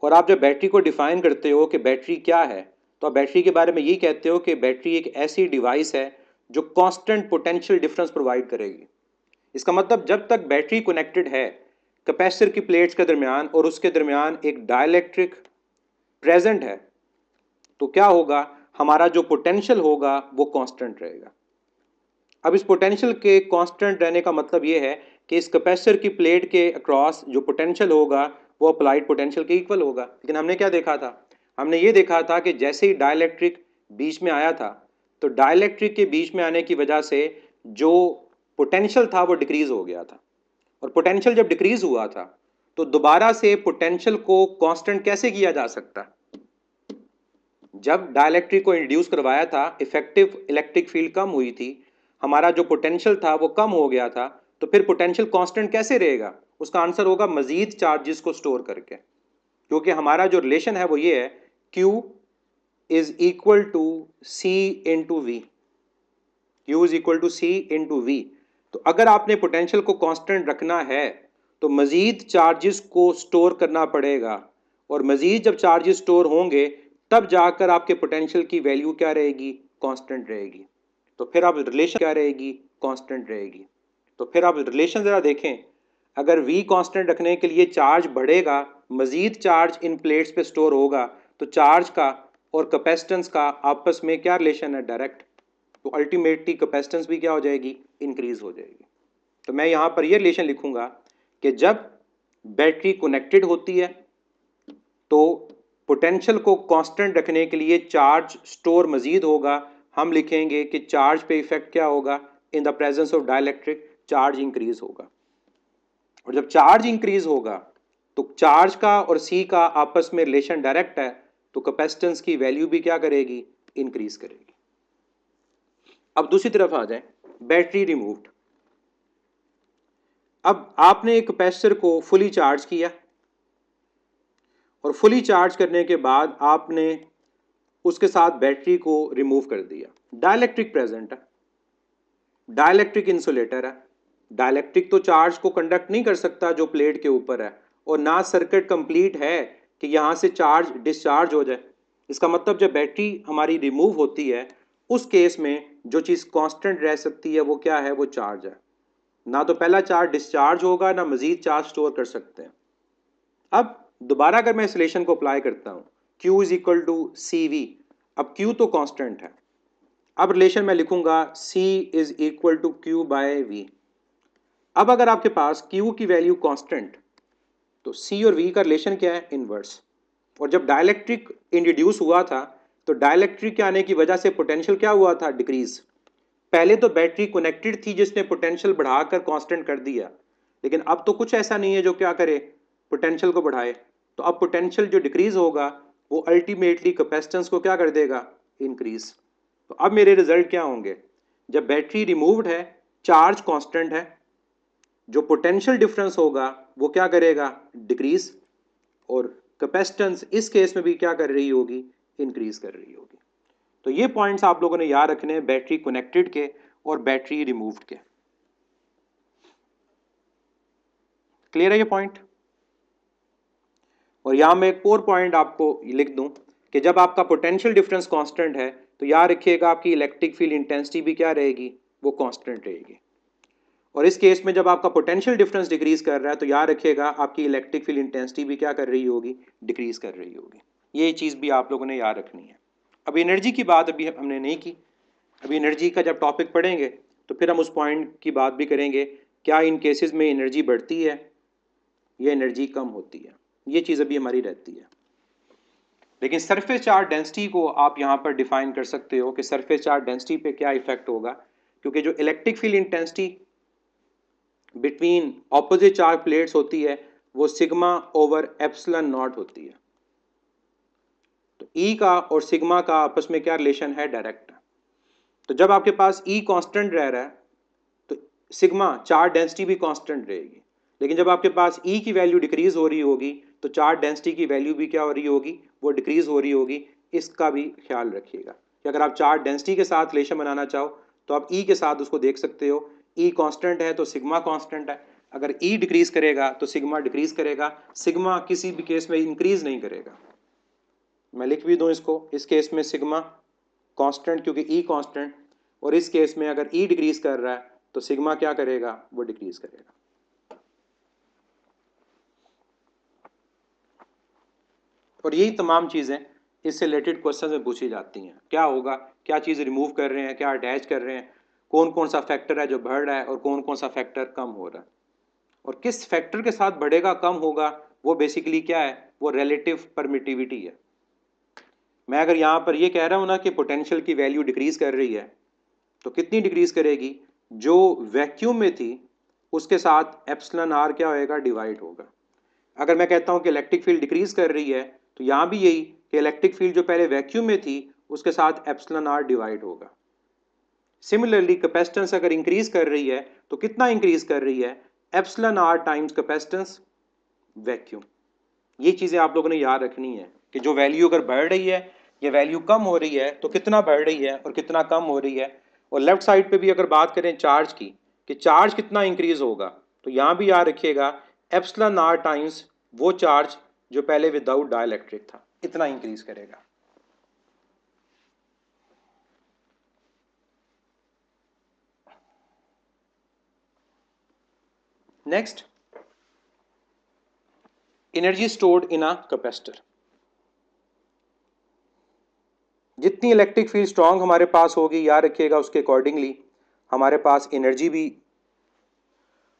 और आप जब बैटरी को डिफाइन करते हो कि बैटरी क्या है, तो आप बैटरी के बारे में यही कहते हो कि बैटरी एक ऐसी डिवाइस है जो कांस्टेंट पोटेंशियल डिफरेंस प्रोवाइड करेगी। इसका मतलब जब तक बैटरी कनेक्टेड है कैपेसिटर की प्लेट्स के दरमियान और उसके दरमियान एक डाइलेक्ट्रिक प्रेजेंट है, तो क्या होगा, हमारा जो पोटेंशियल होगा वो कांस्टेंट रहेगा। अब इस पोटेंशियल के कांस्टेंट रहने का मतलब ये है कि इस कैपेसिटर की प्लेट के अक्रॉस जो पोटेंशियल होगा वो अप्लाइड पोटेंशियल के इक्वल होगा। लेकिन हमने क्या देखा था, हमने ये देखा था कि जैसे ही डाइलेक्ट्रिक बीच में आया था तो डाइलेक्ट्रिक के बीच में आने की वजह से जो पोटेंशियल था वो डिक्रीज हो गया था। और पोटेंशियल जब डिक्रीज हुआ था तो दोबारा से पोटेंशियल को कांस्टेंट कैसे किया जा सकता है। जब डाइलेक्ट्रिक को इंट्रोड्यूस करवाया था इफेक्टिव इलेक्ट्रिक फील्ड कम हुई थी, हमारा जो पोटेंशियल था वो कम हो गया था, तो फिर पोटेंशियल कांस्टेंट कैसे रहेगा। उसका आंसर होगा मजीद चार्जेस को स्टोर करके, क्योंकि हमारा जो रिलेशन है वो ये है Q is equal to C into V. Q is equal to C into V. तो अगर आपने पोटेंशियल को कांस्टेंट रखना है तो मजीद चार्जेस को स्टोर करना पड़ेगा, और मजीद जब चार्जेस स्टोर होंगे तब जाकर आपके पोटेंशियल की वैल्यू क्या रहेगी, कांस्टेंट रहेगी। तो फिर आप रिलेशन क्या रहेगी, कांस्टेंट रहेगी। तो फिर आप रिलेशन ज़रा देखें, अगर V कांस्टेंट रखने के लिए चार्ज बढ़ेगा, मजीद चार्ज इन प्लेट्स पे स्टोर होगा, तो चार्ज का और कैपेसिटेंस का आपस में क्या रिलेशन है, डायरेक्ट। तो अल्टीमेटली कैपेसिटेंस भी क्या हो जाएगी, इंक्रीज हो जाएगी। तो मैं यहाँ पर ये रिलेशन लिखूंगा कि जब बैटरी कनेक्टेड होती है तो पोटेंशियल को कांस्टेंट रखने के लिए चार्ज स्टोर मजीद होगा। हम लिखेंगे कि चार्ज पे इफेक्ट क्या होगा, इन the presence of dielectric charge increase होगा। और जब चार्ज इंक्रीज होगा तो चार्ज का और सी का आपस में रिलेशन डायरेक्ट है, तो कैपेसिटेंस की वैल्यू भी क्या करेगी, इंक्रीज करेगी। अब दूसरी तरफ आ जाए, बैटरी रिमूव्ड। अब आपने एक कैपेसिटर को फुली चार्ज किया और फुली चार्ज करने के बाद आपने उसके साथ बैटरी को रिमूव कर दिया। डाइलेक्ट्रिक प्रेजेंट है, डाइलेक्ट्रिक इंसुलेटर है। डाइलेक्ट्रिक तो चार्ज को कंडक्ट नहीं कर सकता जो प्लेट के ऊपर है, और ना सर्किट कंप्लीट है कि यहाँ से चार्ज डिस्चार्ज हो जाए। इसका मतलब जब बैटरी हमारी रिमूव होती है उस केस में जो चीज़ कांस्टेंट रह सकती है वो क्या है, वो चार्ज है। ना तो पहला चार्ज डिस्चार्ज होगा ना मजीद चार्ज स्टोर कर सकते हैं। अब दोबारा अगर मैं इस रिलेशन को अप्लाई करता हूँ, Q is equal to C V. अब Q तो कांस्टेंट है, अब रिलेशन मैं लिखूंगा C is equal to Q by V। अब अगर आपके पास Q की वैल्यू कांस्टेंट, तो C और V का रिलेशन क्या है, इनवर्स। और जब डाइलेक्ट्रिक इंट्रोड्यूस हुआ था तो डाइलेक्ट्रिक के आने की वजह से पोटेंशियल क्या हुआ था, डिक्रीज। पहले तो बैटरी कनेक्टेड थी जिसने पोटेंशियल बढ़ाकर कांस्टेंट कर दिया, लेकिन अब तो कुछ ऐसा नहीं है जो क्या करे, पोटेंशियल को बढ़ाए। तो अब पोटेंशियल जो डिक्रीज होगा वो अल्टीमेटली कैपेसिटेंस को क्या कर देगा, इंक्रीज। तो अब मेरे रिजल्ट क्या होंगे, जब बैटरी रिमूव्ड है चार्ज कांस्टेंट है, जो पोटेंशियल डिफरेंस होगा वो क्या करेगा, डिक्रीज, और कैपेसिटेंस इस केस में भी क्या कर रही होगी, इंक्रीज कर रही होगी। तो ये पॉइंट्स आप लोगों ने याद रखने हैं बैटरी कनेक्टेड के और बैटरी रिमूव्ड के। क्लियर है ये पॉइंट। और यहां मैं एक और पॉइंट आपको लिख दूं कि जब आपका पोटेंशियल डिफरेंस कांस्टेंट है तो याद रखिएगा आपकी इलेक्ट्रिक फील्ड इंटेंसिटी भी क्या रहेगी, वो कांस्टेंट रहेगी। और इस केस में जब आपका पोटेंशियल डिफरेंस डिक्रीज कर रहा है तो याद रखिएगा आपकी इलेक्ट्रिक फील्ड इंटेंसिटी भी क्या कर रही होगी, डिक्रीज कर रही होगी। ये चीज़ भी आप लोगों ने याद रखनी है। अब एनर्जी की बात अभी हमने नहीं की, अभी एनर्जी का जब टॉपिक पढ़ेंगे तो फिर हम उस पॉइंट की बात भी करेंगे, क्या इन केसेस में एनर्जी बढ़ती है या एनर्जी कम होती है, ये चीज़ अभी हमारी रहती है। लेकिन सरफेस चार्ज डेंसिटी को आप यहाँ पर डिफाइन कर सकते हो कि सरफेस चार्ज डेंसिटी पे क्या इफेक्ट होगा, क्योंकि जो electric field intensity between opposite charge plates होती है वो सिग्मा ओवर एप्सिलॉन नॉट होती है। तो ई का और सिग्मा का आपस में क्या रिलेशन है, डायरेक्ट। तो जब आपके पास ई कांस्टेंट रह रहा है तो सिग्मा चार्ज डेंसिटी भी कांस्टेंट रहेगी, लेकिन जब आपके पास ई की वैल्यू डिक्रीज हो रही होगी तो चार्ज डेंसिटी की वैल्यू भी क्या हो रही होगी, वो डिक्रीज हो रही होगी। इसका भी ख्याल रखिएगा कि अगर आप चार्ज डेंसिटी के साथ रिलेशन बनाना चाहो तो आप ई के साथ उसको देख सकते हो। ई कांस्टेंट है तो सिग्मा कांस्टेंट है, अगर ई डिक्रीज करेगा तो सिग्मा डिक्रीज करेगा, सिग्मा किसी भी केस में इंक्रीज नहीं करेगा। मैं लिख भी दूं इसको, इस केस में सिग्मा कांस्टेंट क्योंकि ई कांस्टेंट, और इस केस में अगर ई डिक्रीज कर रहा है तो सिग्मा क्या करेगा, वो डिक्रीज करेगा। और यही तमाम चीजें इससे रिलेटेड क्वेश्चन में पूछी जाती हैं। क्या होगा, क्या चीज़ रिमूव कर रहे हैं, क्या अटैच कर रहे हैं, कौन कौन सा फैक्टर है जो बढ़ रहा है और कौन कौन सा फैक्टर कम हो रहा है, और किस फैक्टर के साथ बढ़ेगा कम होगा, वो बेसिकली क्या है, वो रिलेटिव परमिटिविटी है। मैं अगर यहाँ पर ये कह रहा हूँ ना कि पोटेंशियल की वैल्यू डिक्रीज कर रही है तो कितनी डिक्रीज करेगी, जो वैक्यूम में थी उसके साथ एप्सिलॉन आर क्या होएगा, डिवाइड होगा। अगर मैं कहता हूँ कि इलेक्ट्रिक फील्ड डिक्रीज कर रही है तो यहाँ भी यही कि इलेक्ट्रिक फील्ड जो पहले वैक्यूम में थी उसके साथ एप्सिलॉन आर डिवाइड होगा। सिमिलरली कैपेसिटेंस अगर इंक्रीज कर रही है तो कितना इंक्रीज कर रही है, epsilon R times capacitance vacuum. ये चीज़ें आप लोगों ने याद रखनी है कि जो वैल्यू अगर बढ़ रही है या वैल्यू कम हो रही है तो कितना बढ़ रही है और कितना कम हो रही है। और लेफ्ट साइड पे भी अगर बात करें चार्ज की कि चार्ज कितना इंक्रीज होगा, तो यहाँ भी याद रखिएगा एप्सिलॉन आर टाइम्स वो चार्ज जो पहले विदाउट डाइलेक्ट्रिक था, इतना इंक्रीज करेगा। Next, energy stored in a capacitor. जितनी इलेक्ट्रिक फील्ड स्ट्रांग हमारे पास होगी, याद रखिएगा उसके अकॉर्डिंगली हमारे पास एनर्जी भी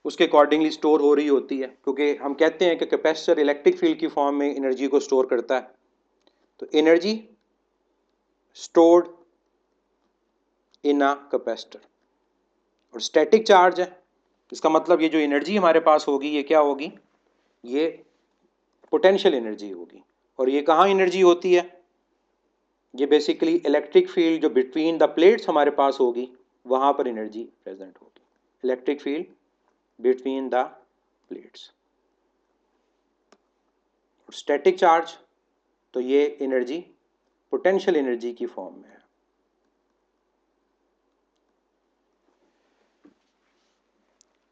उसके अकॉर्डिंगली स्टोर हो रही होती है, क्योंकि हम कहते हैं कि कैपेसिटर इलेक्ट्रिक फील्ड की फॉर्म में एनर्जी को स्टोर करता है। तो energy stored in a capacitor, और स्टैटिक चार्ज है, इसका मतलब ये जो एनर्जी हमारे पास होगी ये क्या होगी, ये पोटेंशियल एनर्जी होगी। और ये कहाँ एनर्जी होती है, ये बेसिकली इलेक्ट्रिक फील्ड जो बिटवीन द प्लेट्स हमारे पास होगी वहाँ पर एनर्जी प्रेजेंट होगी, electric field between the plates. Static charge तो ये एनर्जी पोटेंशियल एनर्जी की फॉर्म में है।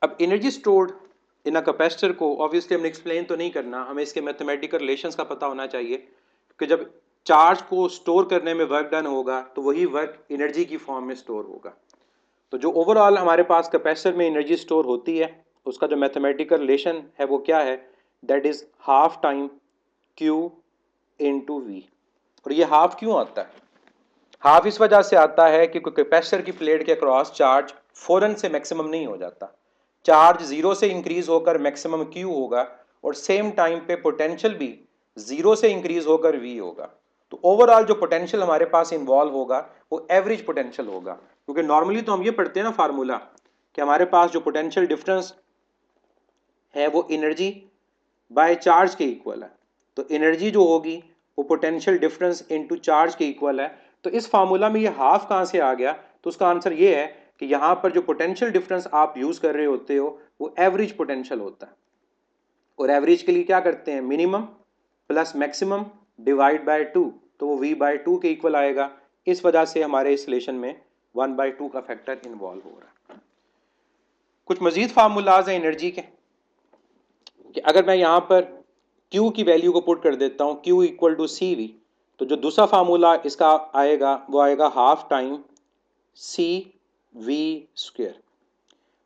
अब energy stored in a capacitor को ऑब्वियसली हमने एक्सप्लेन तो नहीं करना, हमें इसके मैथमेटिकल रिलेशंस का पता होना चाहिए कि जब चार्ज को स्टोर करने में वर्क डन होगा तो वही वर्क एनर्जी की फॉर्म में स्टोर होगा। तो जो ओवरऑल हमारे पास कैपेसिटर में एनर्जी स्टोर होती है उसका जो मैथमेटिकल रिलेशन है वो क्या है, that is half time Q into V. और ये हाफ क्यों आता है, हाफ इस वजह से आता है कि कैपेसिटर की प्लेट के अक्रॉस चार्ज फौरन से मैक्सिमम नहीं हो जाता, चार्ज जीरो से इंक्रीज होकर मैक्सिमम क्यू होगा और सेम टाइम पे पोटेंशियल भी जीरो से इंक्रीज होकर वी होगा। तो ओवरऑल जो पोटेंशियल हमारे पास इन्वॉल्व होगा वो एवरेज पोटेंशियल होगा, क्योंकि नॉर्मली तो हम ये पढ़ते हैं ना फार्मूला कि हमारे पास जो पोटेंशियल डिफरेंस है वो एनर्जी बाय चार्ज के इक्वल है। तो एनर्जी जो होगी वो पोटेंशियल डिफरेंस इनटू चार्ज के इक्वल है। तो इस फार्मूला में ये हाफ कहाँ से आ गया, तो उसका आंसर ये है कि यहाँ पर जो पोटेंशियल डिफरेंस आप यूज कर रहे होते हो वो एवरेज पोटेंशियल होता है, और एवरेज के लिए क्या करते हैं, minimum plus maximum divide by 2, तो वो v/2 के इक्वल आएगा। इस वजह से हमारे इस रिलेशन में 1/2 का फैक्टर इन्वॉल्व हो रहा है। कुछ मजीद फार्मूलाज हैं एनर्जी के कि अगर मैं यहाँ पर Q की वैल्यू को पुट कर देता हूँ Q equal to C V, तो जो दूसरा फार्मूला इसका आएगा वो आएगा half time C V square.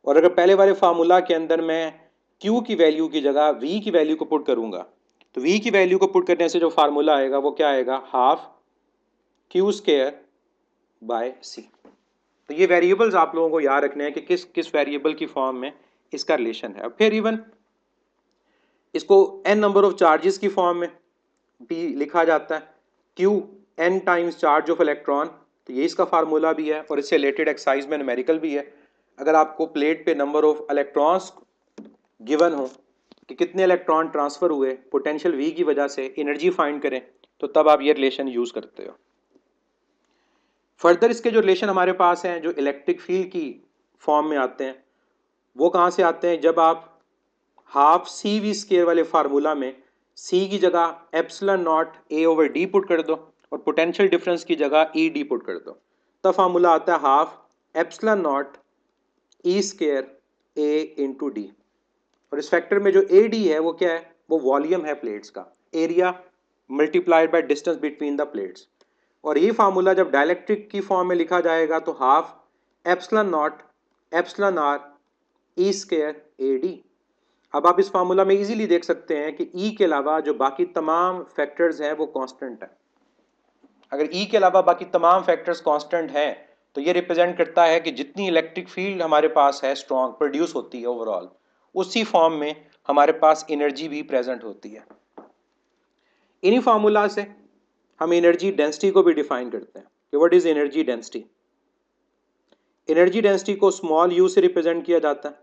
और अगर पहले वाले फार्मूला के अंदर मैं Q की वैल्यू की जगह V की वैल्यू को पुट करूँगा तो V की वैल्यू को पुट करने से जो फार्मूला आएगा वो क्या आएगा, हाफ Q स्क्वेयर बाय सी। तो ये वेरिएबल्स आप लोगों को याद रखने हैं कि किस किस वेरिएबल की फॉर्म में इसका रिलेशन है। अब फिर इवन इसको n नंबर ऑफ चार्जेस की फॉर्म में भी लिखा जाता है। Q n times charge of electron, तो ये इसका फार्मूला भी है और इससे रिलेटेड एक्सरसाइज में न्यूमेरिकल भी है। अगर आपको प्लेट पे नंबर ऑफ इलेक्ट्रॉन्स गिवन हो कि कितने इलेक्ट्रॉन ट्रांसफर हुए पोटेंशियल V की वजह से, एनर्जी फाइंड करें, तो तब आप ये रिलेशन यूज करते हो। फर्दर इसके जो रिलेशन हमारे पास हैं जो इलेक्ट्रिक फील्ड की फॉर्म में आते हैं, वो कहाँ से आते हैं? जब आप हाफ सी वी स्केयर वाले फार्मूला में C की जगह epsilon not A over D put कर दो और पोटेंशियल डिफरेंस की जगह E D पुट कर दो, तब फार्मूला आता है half epsilon not E square A into D। और इस फैक्टर में जो AD है वो क्या है? वो वॉल्यूम है प्लेट्स का, area multiplied by distance between the plates. और ये फार्मूला जब डायलेक्ट्रिक की फॉर्म में लिखा जाएगा तो half epsilon not epsilon R E square AD। अब आप इस फार्मूला में इजीली देख सकते हैं कि E के अलावा जो बाकी तमाम फैक्टर्स हैं वो कांस्टेंट है। अगर E के अलावा बाकी तमाम फैक्टर्स कांस्टेंट हैं तो ये रिप्रेजेंट करता है कि जितनी इलेक्ट्रिक फील्ड हमारे पास है स्ट्रॉन्ग प्रोड्यूस होती है ओवरऑल, उसी फॉर्म में हमारे पास एनर्जी भी प्रेजेंट होती है। इन्हीं फार्मूला से हम एनर्जी डेंसिटी को भी डिफाइन करते हैं कि what is energy density. Energy density को स्मॉल u से रिप्रेजेंट किया जाता है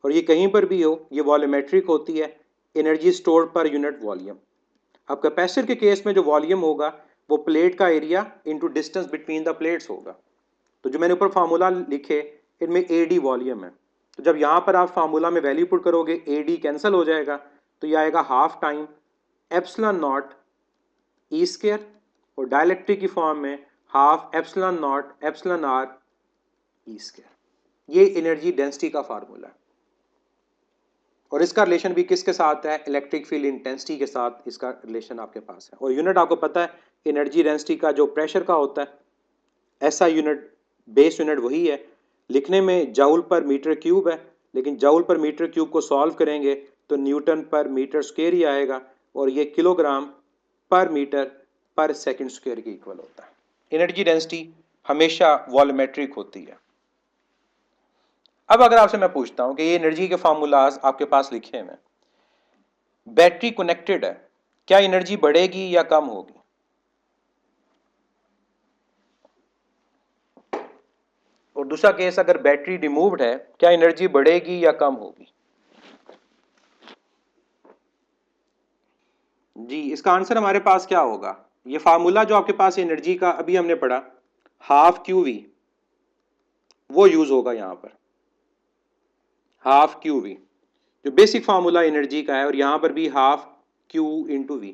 और ये कहीं पर भी हो, ये वॉल्यूमेट्रिक होती है, energy stored per unit volume. अब कैपेसिटर के केस में जो वॉल्यूम होगा वो प्लेट का area into distance between the plates होगा। तो जो मैंने ऊपर फार्मूला लिखे इनमें AD वॉल्यूम है, तो जब यहाँ पर आप फार्मूला में वैल्यू पुट करोगे AD कैंसिल हो जाएगा, तो ये आएगा half time epsilon not E square और डायलेक्ट्रिक की फॉर्म में half epsilon not epsilon R E square. ये एनर्जी डेंसिटी का फार्मूला है और इसका रिलेशन भी किसके साथ है? इलेक्ट्रिक फील्ड इंटेंसिटी के साथ इसका रिलेशन आपके पास है। और यूनिट आपको पता है एनर्जी डेंसिटी का जो प्रेशर का होता है, ऐसा यूनिट बेस यूनिट वही है, लिखने में जाउल पर मीटर क्यूब है, लेकिन जाउल पर मीटर क्यूब को सॉल्व करेंगे तो न्यूटन पर मीटर स्क्वायर ही आएगा और ये किलोग्राम पर मीटर पर सेकंड स्क्वायर के इक्वल होता है। एनर्जी डेंसिटी हमेशा वॉल्यूमेट्रिक होती है। अब अगर आपसे मैं पूछता हूं कि ये एनर्जी के फार्मूलाज आपके पास लिखे हैं, बैटरी कनेक्टेड है, क्या एनर्जी बढ़ेगी या कम होगी? और दूसरा केस अगर बैटरी रिमूव्ड है, क्या एनर्जी बढ़ेगी या कम होगी? जी, इसका आंसर हमारे पास क्या होगा? ये फार्मूला जो आपके पास एनर्जी का अभी हमने पढ़ा हाफ QV, वो यूज होगा यहां पर हाफ QV जो बेसिक फार्मूला एनर्जी का है, और यहां पर भी हाफ Q इंटू V।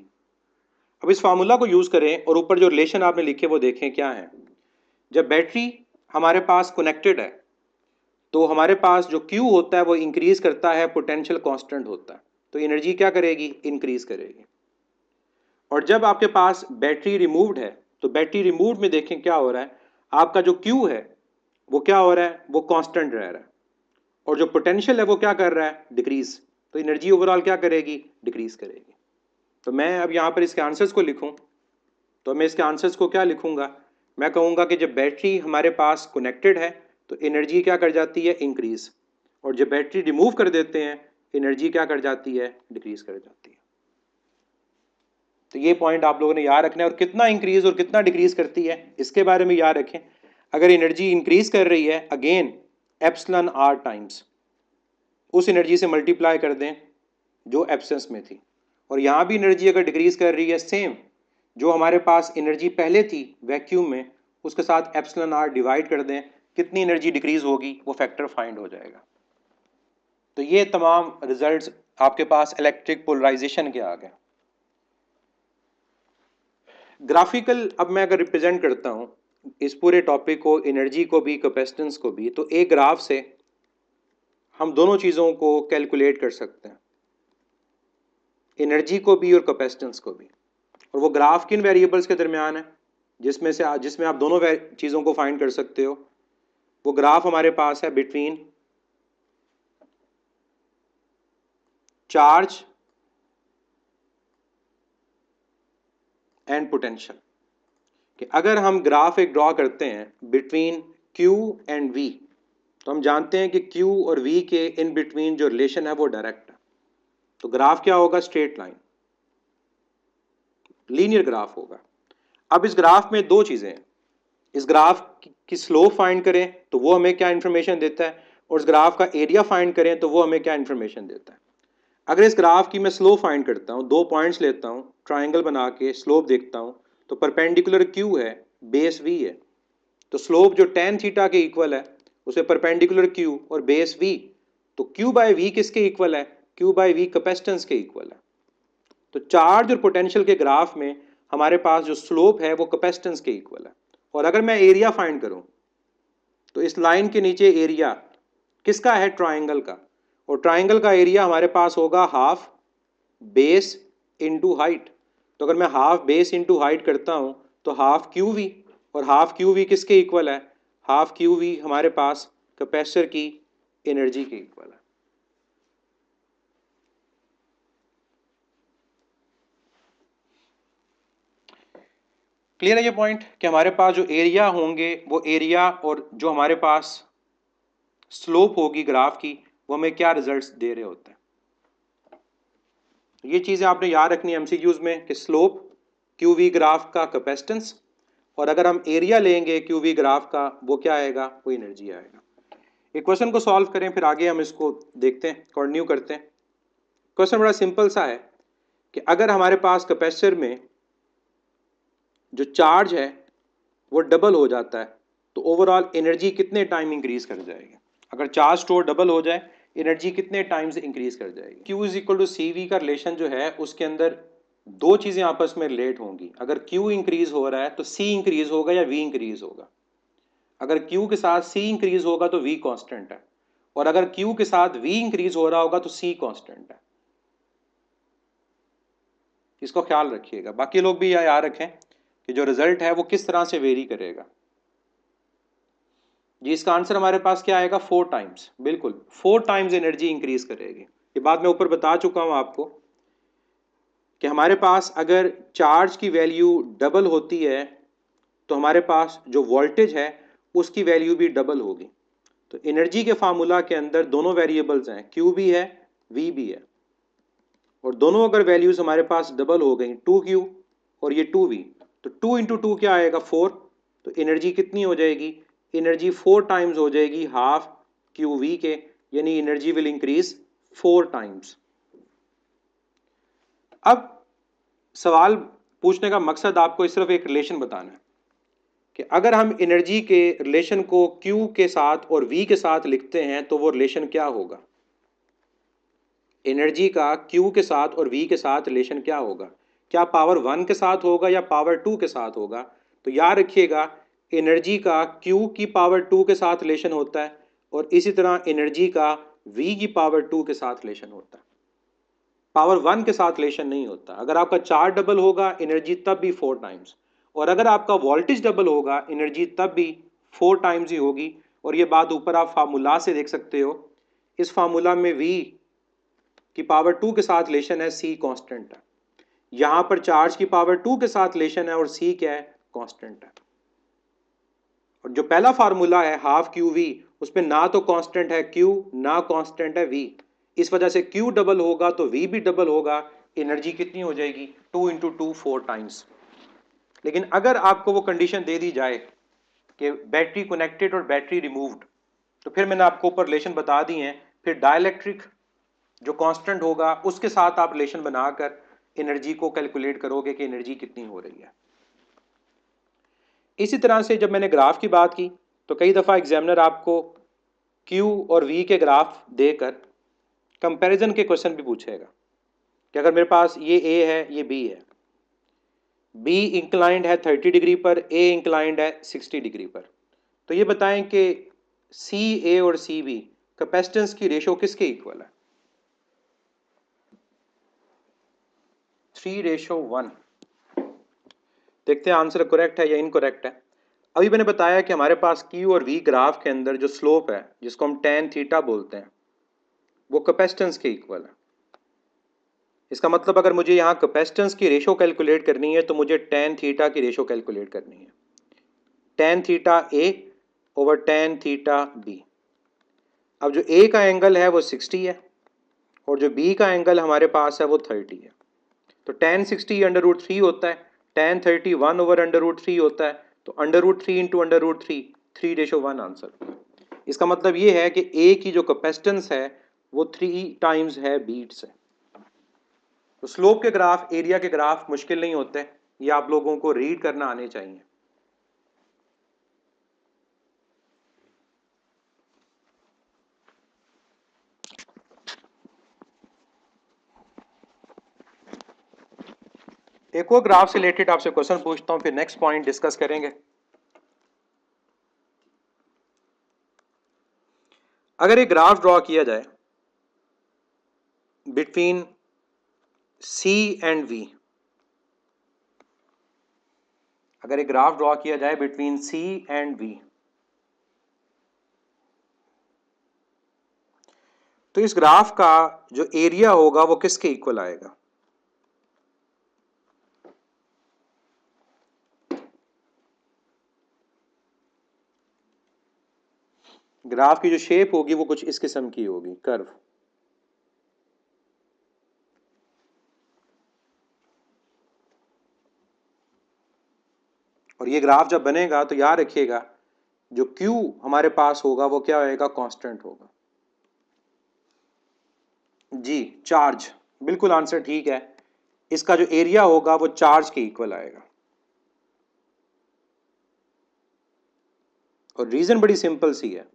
अब इस फार्मूला को यूज करें और ऊपर जो रिलेशन आपने लिखे वो देखें क्या है। जब बैटरी हमारे पास कनेक्टेड है तो हमारे पास जो Q होता है वो इंक्रीज करता है, पोटेंशियल कांस्टेंट होता है, तो एनर्जी क्या करेगी? इंक्रीज करेगी। और जब आपके पास बैटरी रिमूव्ड है तो बैटरी रिमूव्ड में देखें क्या हो रहा है, आपका जो Q है वो क्या हो रहा है? वो कांस्टेंट रह रहा है और जो पोटेंशियल है वो क्या कर रहा है? डिक्रीज। तो एनर्जी ओवरऑल क्या करेगी? डिक्रीज करेगी। तो मैं अब यहाँ पर इसके आंसर्स को लिखूं तो मैं इसके आंसर्स को क्या लिखूंगा? मैं कहूँगा कि जब बैटरी हमारे पास कनेक्टेड है तो एनर्जी क्या कर जाती है? इंक्रीज। और जब बैटरी रिमूव कर देते हैं एनर्जी क्या कर जाती है? डिक्रीज कर जाती है। तो ये पॉइंट आप लोगों ने याद रखना है। और कितना इंक्रीज और कितना डिक्रीज करती है इसके बारे में याद रखें। अगर एनर्जी इंक्रीज कर रही है, अगेन एप्सिलॉन R टाइम्स उस एनर्जी से मल्टीप्लाई कर दें जो एब्सेंस में थी। और यहाँ भी एनर्जी अगर डिक्रीज कर रही है, सेम जो हमारे पास एनर्जी पहले थी वैक्यूम में, उसके साथ एप्सिलॉन R डिवाइड कर दें, कितनी एनर्जी डिक्रीज होगी वो फैक्टर फाइंड हो जाएगा। तो ये तमाम रिजल्ट्स आपके पास इलेक्ट्रिक पोलराइजेशन के आ गए। ग्राफिकल अब मैं अगर रिप्रेजेंट करता हूँ इस पूरे टॉपिक को, एनर्जी को भी कैपेसिटेंस को भी, तो एक ग्राफ से हम दोनों चीज़ों को कैलकुलेट कर सकते हैं, एनर्जी को भी और कैपेसिटेंस को भी। और वो ग्राफ किन वेरिएबल्स के दरमियान है जिसमें आप दोनों चीज़ों को फाइंड कर सकते हो? वो ग्राफ हमारे पास है बिटवीन चार्ज एंड पोटेंशियल। कि अगर हम ग्राफ एक ड्रॉ करते हैं बिटवीन Q एंड V, तो हम जानते हैं कि Q और V के इन बिटवीन जो रिलेशन है वो डायरेक्ट है। तो ग्राफ क्या होगा? स्ट्रेट लाइन, लीनियर ग्राफ होगा। अब इस ग्राफ में दो चीज़ें हैं, इस ग्राफ की स्लोप फाइंड करें तो वो हमें क्या इन्फॉर्मेशन देता है, और इस ग्राफ का एरिया फाइंड करें तो वो हमें क्या इन्फॉर्मेशन देता है। अगर इस ग्राफ की मैं स्लोप फाइंड करता हूँ, 2 पॉइंट्स लेता हूँ, ट्राइंगल बना के स्लोप देखता हूँ, तो परपेंडिकुलर क्यू है, बेस वी है, तो स्लोप जो tan थीटा के इक्वल है उसे परपेंडिकुलर क्यू और बेस वी, तो क्यू बाय वी किसके इक्वल है, क्यू बाय वी कैपेसिटेंस के इक्वल है। तो चार्ज और पोटेंशियल के ग्राफ में हमारे पास जो स्लोप है वो कैपेसिटेंस के इक्वल है। और अगर मैं एरिया फाइंड करूं तो इस लाइन के नीचे एरिया किसका है, ट्राइंगल का, और ट्राइंगल का एरिया हमारे पास होगा हाफ बेस इंटू हाइट। तो अगर मैं हाफ बेस इंटू हाइट करता हूं तो हाफ क्यू वी, और हाफ क्यू वी किसके इक्वल है, हाफ क्यू वी हमारे पास कैपेसिटर की एनर्जी के इक्वल है। क्लियर है ये पॉइंट कि हमारे पास जो एरिया होंगे वो एरिया और जो हमारे पास स्लोप होगी ग्राफ की वो हमें क्या रिजल्ट्स दे रहे होते हैं। ये चीज़ें आपने याद रखनी है एमसीक्यूज में कि स्लोप क्यू वी ग्राफ का कैपेसिटेंस, और अगर हम एरिया लेंगे क्यू वी ग्राफ का वो क्या आएगा, वो एनर्जी आएगा। एक क्वेश्चन को सॉल्व करें फिर आगे हम इसको देखते हैं, कंटिन्यू करते हैं। क्वेश्चन बड़ा सिंपल सा है कि अगर हमारे पास कैपेसिटर में जो चार्ज है वो डबल हो जाता है तो ओवरऑल एनर्जी कितने टाइम इंक्रीज कर जाएगी। अगर चार्ज स्टोर डबल हो जाए एनर्जी कितने टाइम्स इंक्रीज कर जाएगी। Q is equal to C V का रिलेशन जो है उसके अंदर दो चीज़ें आपस में रिलेट होंगी। अगर Q इंक्रीज हो रहा है तो C इंक्रीज होगा या V इंक्रीज होगा। अगर Q के साथ C इंक्रीज होगा तो V कांस्टेंट है, और अगर Q के साथ V इंक्रीज हो रहा होगा तो C कांस्टेंट है। इसको ख्याल रखिएगा, बाकी लोग भी यह याद रखें कि जो रिजल्ट है वो किस तरह से वेरी करेगा। जी इसका आंसर हमारे पास क्या आएगा, 4 टाइम्स, बिल्कुल 4 टाइम्स एनर्जी इंक्रीज करेगी। ये बात मैं ऊपर बता चुका हूं आपको कि हमारे पास अगर चार्ज की वैल्यू डबल होती है तो हमारे पास जो वोल्टेज है उसकी वैल्यू भी डबल होगी। तो एनर्जी के फार्मूला के अंदर दोनों वेरिएबल्स हैं, क्यू भी है वी भी है, और दोनों अगर वैल्यूज हमारे पास डबल हो गई, 2Q और ये 2V, तो 2 इंटू 2 क्या आएगा, 4। तो एनर्जी कितनी हो जाएगी, एनर्जी 4 टाइम्स हो जाएगी हाफ क्यू वी के, यानी एनर्जी विल इंक्रीज 4 टाइम्स। अब सवाल पूछने का मकसद आपको सिर्फ एक रिलेशन बताना है कि अगर हम एनर्जी के रिलेशन को Q के साथ और V के साथ लिखते हैं तो वो रिलेशन क्या होगा। एनर्जी का Q के साथ और V के साथ रिलेशन क्या होगा, क्या पावर 1 के साथ होगा या पावर 2 के साथ होगा। तो याद रखिएगा एनर्जी का Q की पावर 2 के साथ रिलेशन होता है, और इसी तरह एनर्जी का V की पावर 2 के साथ रिलेशन होता है, पावर 1 के साथ रिलेशन नहीं होता। अगर आपका चार्ज डबल होगा एनर्जी तब भी 4 टाइम्स, और अगर आपका वोल्टेज डबल होगा एनर्जी तब भी 4 टाइम्स ही होगी। और ये बात ऊपर आप फार्मूला से देख सकते हो, इस फार्मूला में V की पावर 2 के साथ रिलेशन है, C कांस्टेंट है। यहां पर चार्ज की पावर 2 के साथ रिलेशन है और C क्या है, कांस्टेंट है। और जो पहला फार्मूला है हाफ क्यू वी, उसमें ना तो कांस्टेंट है Q ना कांस्टेंट है V, इस वजह से Q डबल होगा तो V भी डबल होगा, एनर्जी कितनी हो जाएगी, 2 इंटू 2 4 टाइम्स। लेकिन अगर आपको वो कंडीशन दे दी जाए कि बैटरी कनेक्टेड और बैटरी रिमूव्ड, तो फिर मैंने आपको ऊपर रिलेशन बता दी हैं, फिर डाइलेक्ट्रिक जो कांस्टेंट होगा उसके साथ आप रिलेशन बनाकर एनर्जी को कैलकुलेट करोगे कि एनर्जी कितनी हो रही है। इसी तरह से जब मैंने ग्राफ की बात की तो कई दफ़ा एग्जामिनर आपको Q और V के ग्राफ देकर कंपैरिजन के क्वेश्चन भी पूछेगा कि अगर मेरे पास ये A है ये B है, B इंक्लाइंड है 30 डिग्री पर, A इंक्लाइंड है 60 डिग्री पर, तो ये बताएं कि CA और CB कैपेसिटेंस की रेशो किसके इक्वल है, 3:1। देखते हैं आंसर करेक्ट है या इनकरेक्ट है। अभी मैंने बताया कि हमारे पास Q और V ग्राफ के अंदर जो स्लोप है जिसको हम tan थीटा बोलते हैं वो कैपेसिटेंस के इक्वल है। इसका मतलब अगर मुझे यहाँ कैपेसिटेंस की रेशो कैलकुलेट करनी है तो मुझे tan थीटा की रेशो कैलकुलेट करनी है, tan theta A over tan theta B। अब जो A का एंगल है वो 60 है और जो B का एंगल हमारे पास है वो 30 है, तो tan 60 अंडर रूट 3 होता है, tan 30 1/√3 होता है, तो √3 इंटू √3 3:1 आंसर। इसका मतलब ये है कि ए की जो कैपेसिटेंस है वो 3 टाइम्स है बीट से। तो स्लोप के ग्राफ, एरिया के ग्राफ मुश्किल नहीं होते, ये आप लोगों को रीड करना आने चाहिए। एक और ग्राफ से रिलेटेड आपसे क्वेश्चन पूछता हूं, फिर नेक्स्ट पॉइंट डिस्कस करेंगे। अगर एक ग्राफ ड्रॉ किया जाए बिटवीन सी एंड वी, अगर एक ग्राफ ड्रॉ किया जाए बिटवीन सी एंड वी, तो इस ग्राफ का जो एरिया होगा वो किसके इक्वल आएगा? ग्राफ की जो शेप होगी वो कुछ इस किस्म की होगी, कर्व। और ये ग्राफ जब बनेगा तो याद रखिएगा जो Q हमारे पास होगा वो क्या होएगा? कांस्टेंट होगा। जी, चार्ज, बिल्कुल आंसर ठीक है। इसका जो एरिया होगा वो चार्ज के इक्वल आएगा। और रीजन बड़ी सिंपल सी है।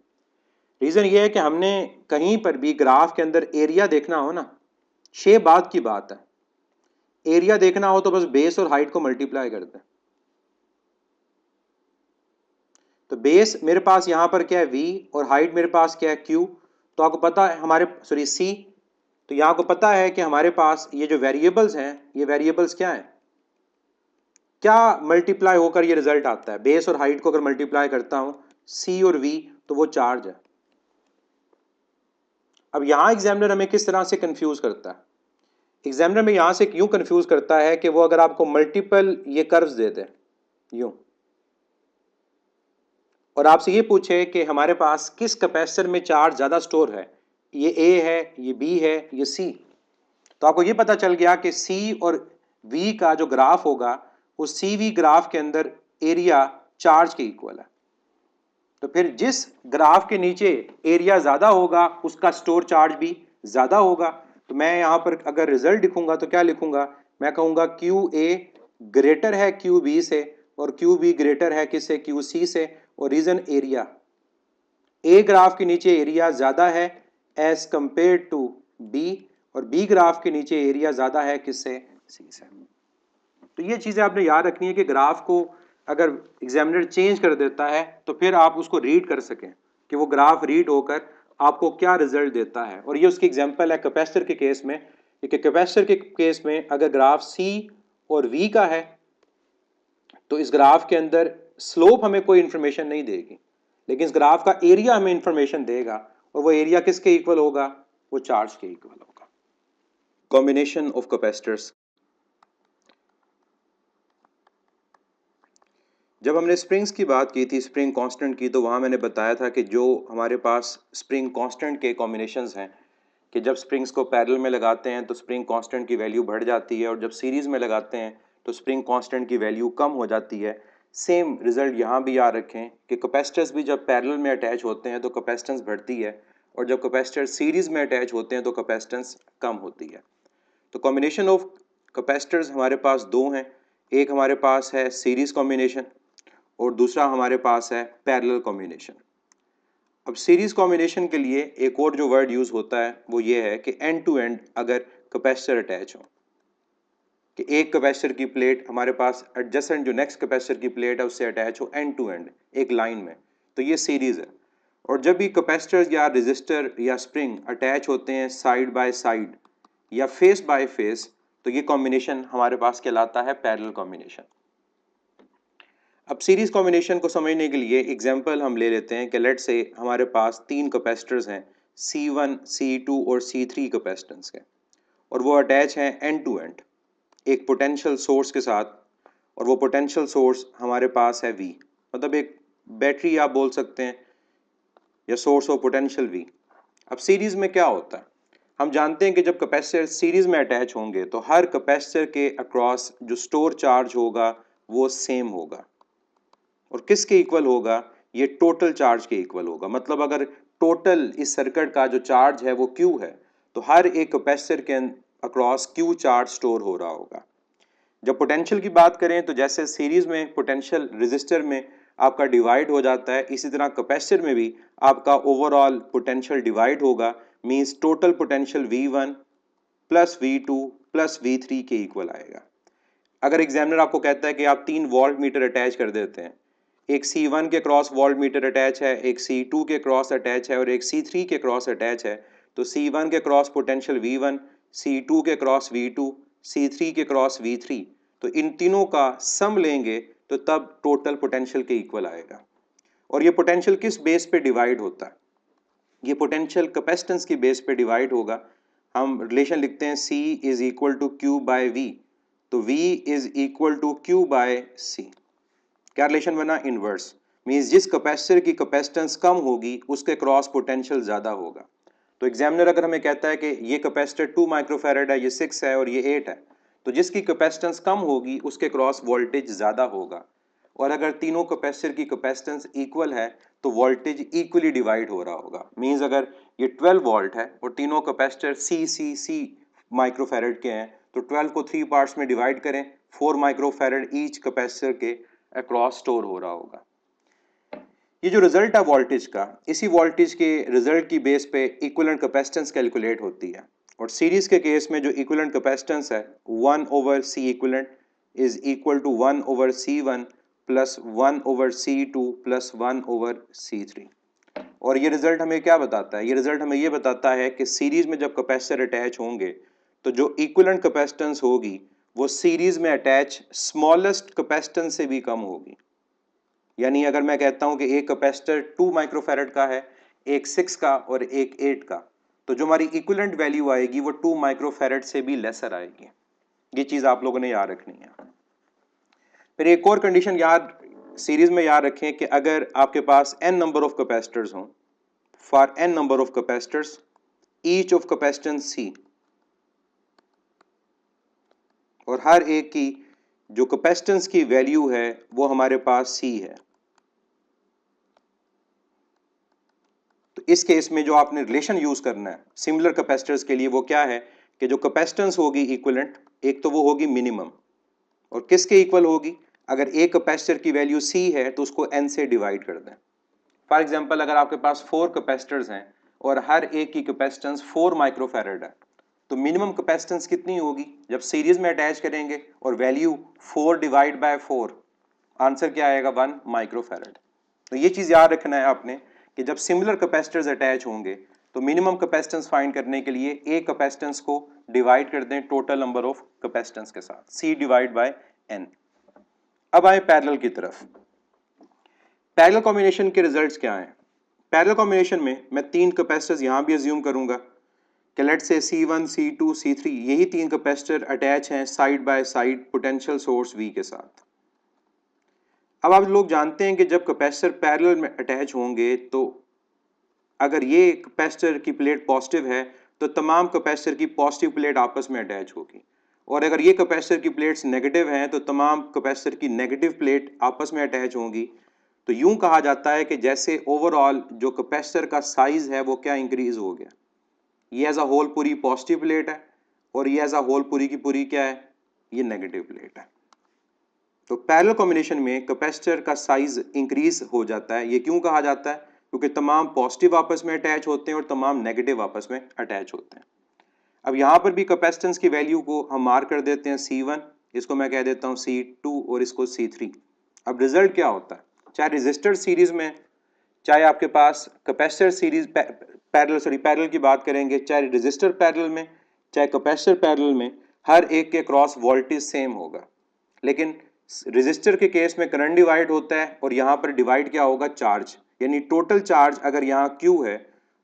रीजन ये है कि हमने कहीं पर भी ग्राफ के अंदर एरिया देखना हो ना, शेप बात की बात है, एरिया देखना हो तो बस बेस और हाइट को मल्टीप्लाई करते हैं। तो बेस मेरे पास यहां पर क्या है? v, और हाइट मेरे पास क्या है? q। तो आपको पता है हमारे, सॉरी c, तो यहां को पता है कि हमारे पास ये जो वेरिएबल्स हैं, ये वेरिएबल्स क्या हैं? क्या मल्टीप्लाई होकर ये रिजल्ट आता है? बेस और हाइट को अगर मल्टीप्लाई करता हूं c और v, तो वो चार्ज है। अब यहां एग्जामिनर हमें किस तरह से कंफ्यूज करता है? एग्जामिनर में यहां से क्यों कंफ्यूज करता है कि वो अगर आपको मल्टीपल ये कर्व्स दे दे यूं, और आपसे ये पूछे कि हमारे पास किस कैपेसिटर में चार्ज ज्यादा स्टोर है, ये ए है, ये बी है, ये सी, तो आपको ये पता चल गया कि सी और वी का जो ग्राफ होगा उस सी वी ग्राफ के अंदर एरिया चार्ज के इक्वल है। तो फिर जिस ग्राफ के नीचे एरिया ज्यादा होगा उसका स्टोर चार्ज भी ज्यादा होगा। तो मैं यहां पर अगर रिजल्ट लिखूंगा तो क्या लिखूंगा? मैं कहूंगा क्यू ए ग्रेटर है क्यू बी से, और क्यू बी ग्रेटर है किससे? क्यू सी से। और रीजन एरिया, ए ग्राफ के नीचे एरिया ज्यादा है एज कंपेयर टू बी, और बी ग्राफ के नीचे एरिया ज्यादा है किससे? सी से। तो ये चीजें आपने याद रखनी है कि ग्राफ को अगर एग्जामिनर चेंज कर देता है तो फिर आप उसको रीड कर सकें कि वो ग्राफ रीड होकर आपको क्या रिजल्ट देता है। और ये उसकी एग्जांपल है कैपेसिटर के केस में, कि कैपेसिटर के केस में अगर ग्राफ सी और वी का है तो इस ग्राफ के अंदर स्लोप हमें कोई इंफॉर्मेशन नहीं देगी, लेकिन इस ग्राफ का एरिया हमें इंफॉर्मेशन देगा, और वो एरिया किसके इक्वल होगा? वो चार्ज के इक्वल होगा। Combination of capacitors. जब हमने स्प्रिंग्स की बात की थी, स्प्रिंग कांस्टेंट की, तो वहाँ मैंने बताया था कि जो हमारे पास स्प्रिंग कांस्टेंट के कॉम्बिनेशंस हैं, कि जब स्प्रिंग्स को पैरेलल में लगाते हैं तो स्प्रिंग कांस्टेंट की वैल्यू बढ़ जाती है, और जब सीरीज़ में लगाते हैं तो स्प्रिंग कांस्टेंट की वैल्यू कम हो जाती है। सेम रिजल्ट यहाँ भी याद रखें कि कैपेसिटर्स भी जब पैरेलल में अटैच होते हैं तो कैपेसिटेंस बढ़ती है, और जब कैपेसिटर सीरीज़ में अटैच होते हैं तो कैपेसिटेंस कम होती है। तो कॉम्बिनेशन ऑफ कैपेसिटर्स हमारे पास दो हैं, एक हमारे पास है सीरीज़ कॉम्बिनेशन और दूसरा हमारे पास है पैरेलल कॉम्बिनेशन। अब सीरीज कॉम्बिनेशन के लिए एक और जो वर्ड यूज होता है वो ये है कि एंड टू एंड अगर कैपेसिटर अटैच हो, कि एक कैपेसिटर की प्लेट हमारे पास एडजेसेंट जो नेक्स्ट कैपेसिटर की प्लेट है उससे अटैच हो एंड टू एंड एक लाइन में, तो ये सीरीज है। और जब भी कैपेसिटर या रेजिस्टर या स्प्रिंग अटैच होते हैं साइड बाय साइड या फेस बाय फेस, तो ये कॉम्बिनेशन हमारे पास कहलाता है पैरेलल कॉम्बिनेशन। अब सीरीज कॉम्बिनेशन को समझने के लिए एग्जांपल हम ले लेते हैं कि लेट से हमारे पास तीन कैपेसिटर्स हैं C1, C2 और C3 कैपेसिटेंस के, और वो अटैच हैं एंड टू एंड एक पोटेंशियल सोर्स के साथ, और वो पोटेंशियल सोर्स हमारे पास है V, मतलब एक बैटरी आप बोल सकते हैं या सोर्स ऑफ पोटेंशियल V। अब सीरीज में क्या होता है? हम जानते हैं कि जब कैपेसिटर सीरीज में अटैच होंगे तो हर कैपेसिटर के अक्रॉस जो स्टोर चार्ज होगा वो सेम होगा। और किसके इक्वल होगा? ये टोटल चार्ज के इक्वल होगा। मतलब अगर टोटल इस सर्किट का जो चार्ज है वो क्यू है तो हर एक कैपेसिटर के अक्रॉस क्यू चार्ज स्टोर हो रहा होगा। जब पोटेंशियल की बात करें तो जैसे सीरीज में पोटेंशियल रेजिस्टर में आपका डिवाइड हो जाता है, इसी तरह कैपेसिटर में भी आपका ओवरऑल पोटेंशियल डिवाइड होगा। Means total potential V1 plus V2 plus V3 के इक्वल आएगा। अगर एग्जामिनर आपको कहता है कि आप 3 वोल्ट मीटर अटैच कर देते हैं, एक C1 के क्रॉस वोल्ट मीटर अटैच है, एक C2 के क्रॉस अटैच है और एक C3 के क्रॉस अटैच है, तो C1 के क्रॉस पोटेंशियल V1, C2 के क्रॉस V2, C3 के क्रॉस V3, तो इन तीनों का सम लेंगे तो तब टोटल पोटेंशियल के इक्वल आएगा। और ये पोटेंशियल किस बेस पे डिवाइड होता है? ये पोटेंशियल कैपेसिटेंस की बेस पे डिवाइड होगा। हम रिलेशन लिखते हैं C is equal to Q by V, तो V is equal to Q by C। क्या रिलेशन बना? इनवर्स। मींस जिस कैपेसिटर की कैपेसिटेंस कम होगी उसके क्रॉस पोटेंशियल ज्यादा होगा। तो एग्जामिनर अगर हमें कहता है कि ये कैपेसिटर 2 माइक्रोफैराड है, ये 6 है और ये 8 है, तो जिसकी कैपेसिटेंस कम होगी उसके क्रॉस वोल्टेज ज्यादा होगा। और अगर तीनों कैपेसिटर की कैपेसिटेंस इक्वल है तो वोल्टेज इक्वली डिवाइड हो रहा होगा। मींस अगर ये 12 वोल्ट है और तीनों कैपेसिटर C माइक्रोफैराड के हैं तो 12 को 3 पार्ट्स में डिवाइड करें, 4 माइक्रोफैराड ईच कैपेसिटर के अक्रॉस स्टोर हो रहा होगा। ये जो रिजल्ट है वोल्टेज का, इसी वोल्टेज के रिजल्ट की बेस पे इक्विवेलेंट कैपेसिटेंस कैलकुलेट होती है। और सीरीज के केस में जो इक्विवेलेंट कैपेसिटेंस है 1 over C equivalent is equal to 1 over C1 plus 1 over C2 plus 1 over C3। और ये रिजल्ट हमें क्या बताता है? ये रिजल्ट हमें ये बताता है कि सीरीज में जब कैपेसिटर अटैच होंगे तो जो इक्विवेलेंट कैपेसिटेंस होगी वो सीरीज में अटैच स्मॉलेस्ट कैपेसिटेंस से भी कम होगी। यानी अगर मैं कहता हूं कि एक कैपेसिटर 2 माइक्रोफैराड का है, एक 6 का और एक 8 का, तो जो हमारी इक्विवेलेंट वैल्यू आएगी वो 2 माइक्रोफैराड से भी लेसर आएगी। ये चीज आप लोगों ने याद रखनी है। फिर एक और कंडीशन याद सीरीज में याद रखें कि अगर आपके पास n नंबर ऑफ कैपेसिटर्स हों, for n number of capacitors each of capacitance C, और हर एक की जो कैपेसिटेंस की वैल्यू है वो हमारे पास C है, तो इस केस में जो आपने रिलेशन यूज करना है सिमिलर कैपेसिटर्स के लिए वो क्या है कि जो कैपेसिटेंस होगी इक्विवेलेंट, एक तो वो होगी मिनिमम, और किसके इक्वल होगी? अगर एक कैपेसिटर की वैल्यू C है तो उसको n से डिवाइड कर दें। फॉर एग्जांपल अगर आपके पास 4 कैपेसिटर्स हैं और हर एक की कैपेसिटेंस 4 माइक्रोफैराड है, तो मिनिमम कैपेसिटेंस कितनी होगी जब सीरीज में अटैच करेंगे और वैल्यू 4 डिवाइड बाय 4, आंसर क्या आएगा? 1 माइक्रोफैराड। तो ये चीज याद रखना है आपने कि जब सिमिलर कैपेसिटर्स अटैच होंगे तो मिनिमम कैपेसिटेंस फाइंड करने के लिए एक कैपेसिटेंस को डिवाइड कर दें टोटल नंबर ऑफ कैपेसिटेंस के साथ, C डिवाइड बाय n। अब आए पैरेलल की तरफ। पैरेलल कॉम्बिनेशन के रिजल्ट्स क्या हैं? पैरेलल कॉम्बिनेशन में मैं 3 कैपेसिटर्स यहां भी अज्यूम करूंगा कि let's say C1 C2 C3, यही 3 कैपेसिटर अटैच हैं side by side potential source V के साथ। अब आप लोग जानते हैं कि जब कैपेसिटर पैरेलल में अटैच होंगे तो अगर ये कैपेसिटर की प्लेट पॉजिटिव है तो तमाम कैपेसिटर की पॉजिटिव प्लेट आपस में अटैच होगी, और अगर ये कैपेसिटर की प्लेट्स नेगेटिव हैं तो तमाम कैपेसिटर की नेगेटिव प्लेट आपस में अटैच होंगी। तो यूं कहा जाता है कि जैसे ओवरऑल जो कैपेसिटर का साइज है वो क्या इंक्रीज हो गया। ये एज अ होल पूरी पॉजिटिव प्लेट है और ये एज अ होल पूरी की पूरी क्या है? ये नेगेटिव प्लेट है। तो पैरेलल कॉम्बिनेशन में कैपेसिटर का साइज इंक्रीज हो जाता है। ये क्यों कहा जाता है? क्योंकि तमाम पॉजिटिव आपस में अटैच होते हैं और तमाम नेगेटिव आपस में अटैच होते हैं। अब यहाँ पर भी कैपेसिटेंस की वैल्यू को हम मार्क कर देते हैं C1, इसको मैं कह देता हूँ C2 और इसको C3। अब रिजल्ट क्या होता है? चाहे रेजिस्टर सीरीज में, चाहे आपके पास कैपेसिटर सीरीज पैरेलल की बात करेंगे, चाहे रेजिस्टर पैरेलल में, चाहे कैपेसिटर पैरेलल में, हर एक के क्रॉस वोल्टेज सेम होगा। लेकिन रेजिस्टर के केस में करंट डिवाइड होता है और यहाँ पर डिवाइड क्या होगा? चार्ज। यानी टोटल चार्ज अगर यहाँ Q है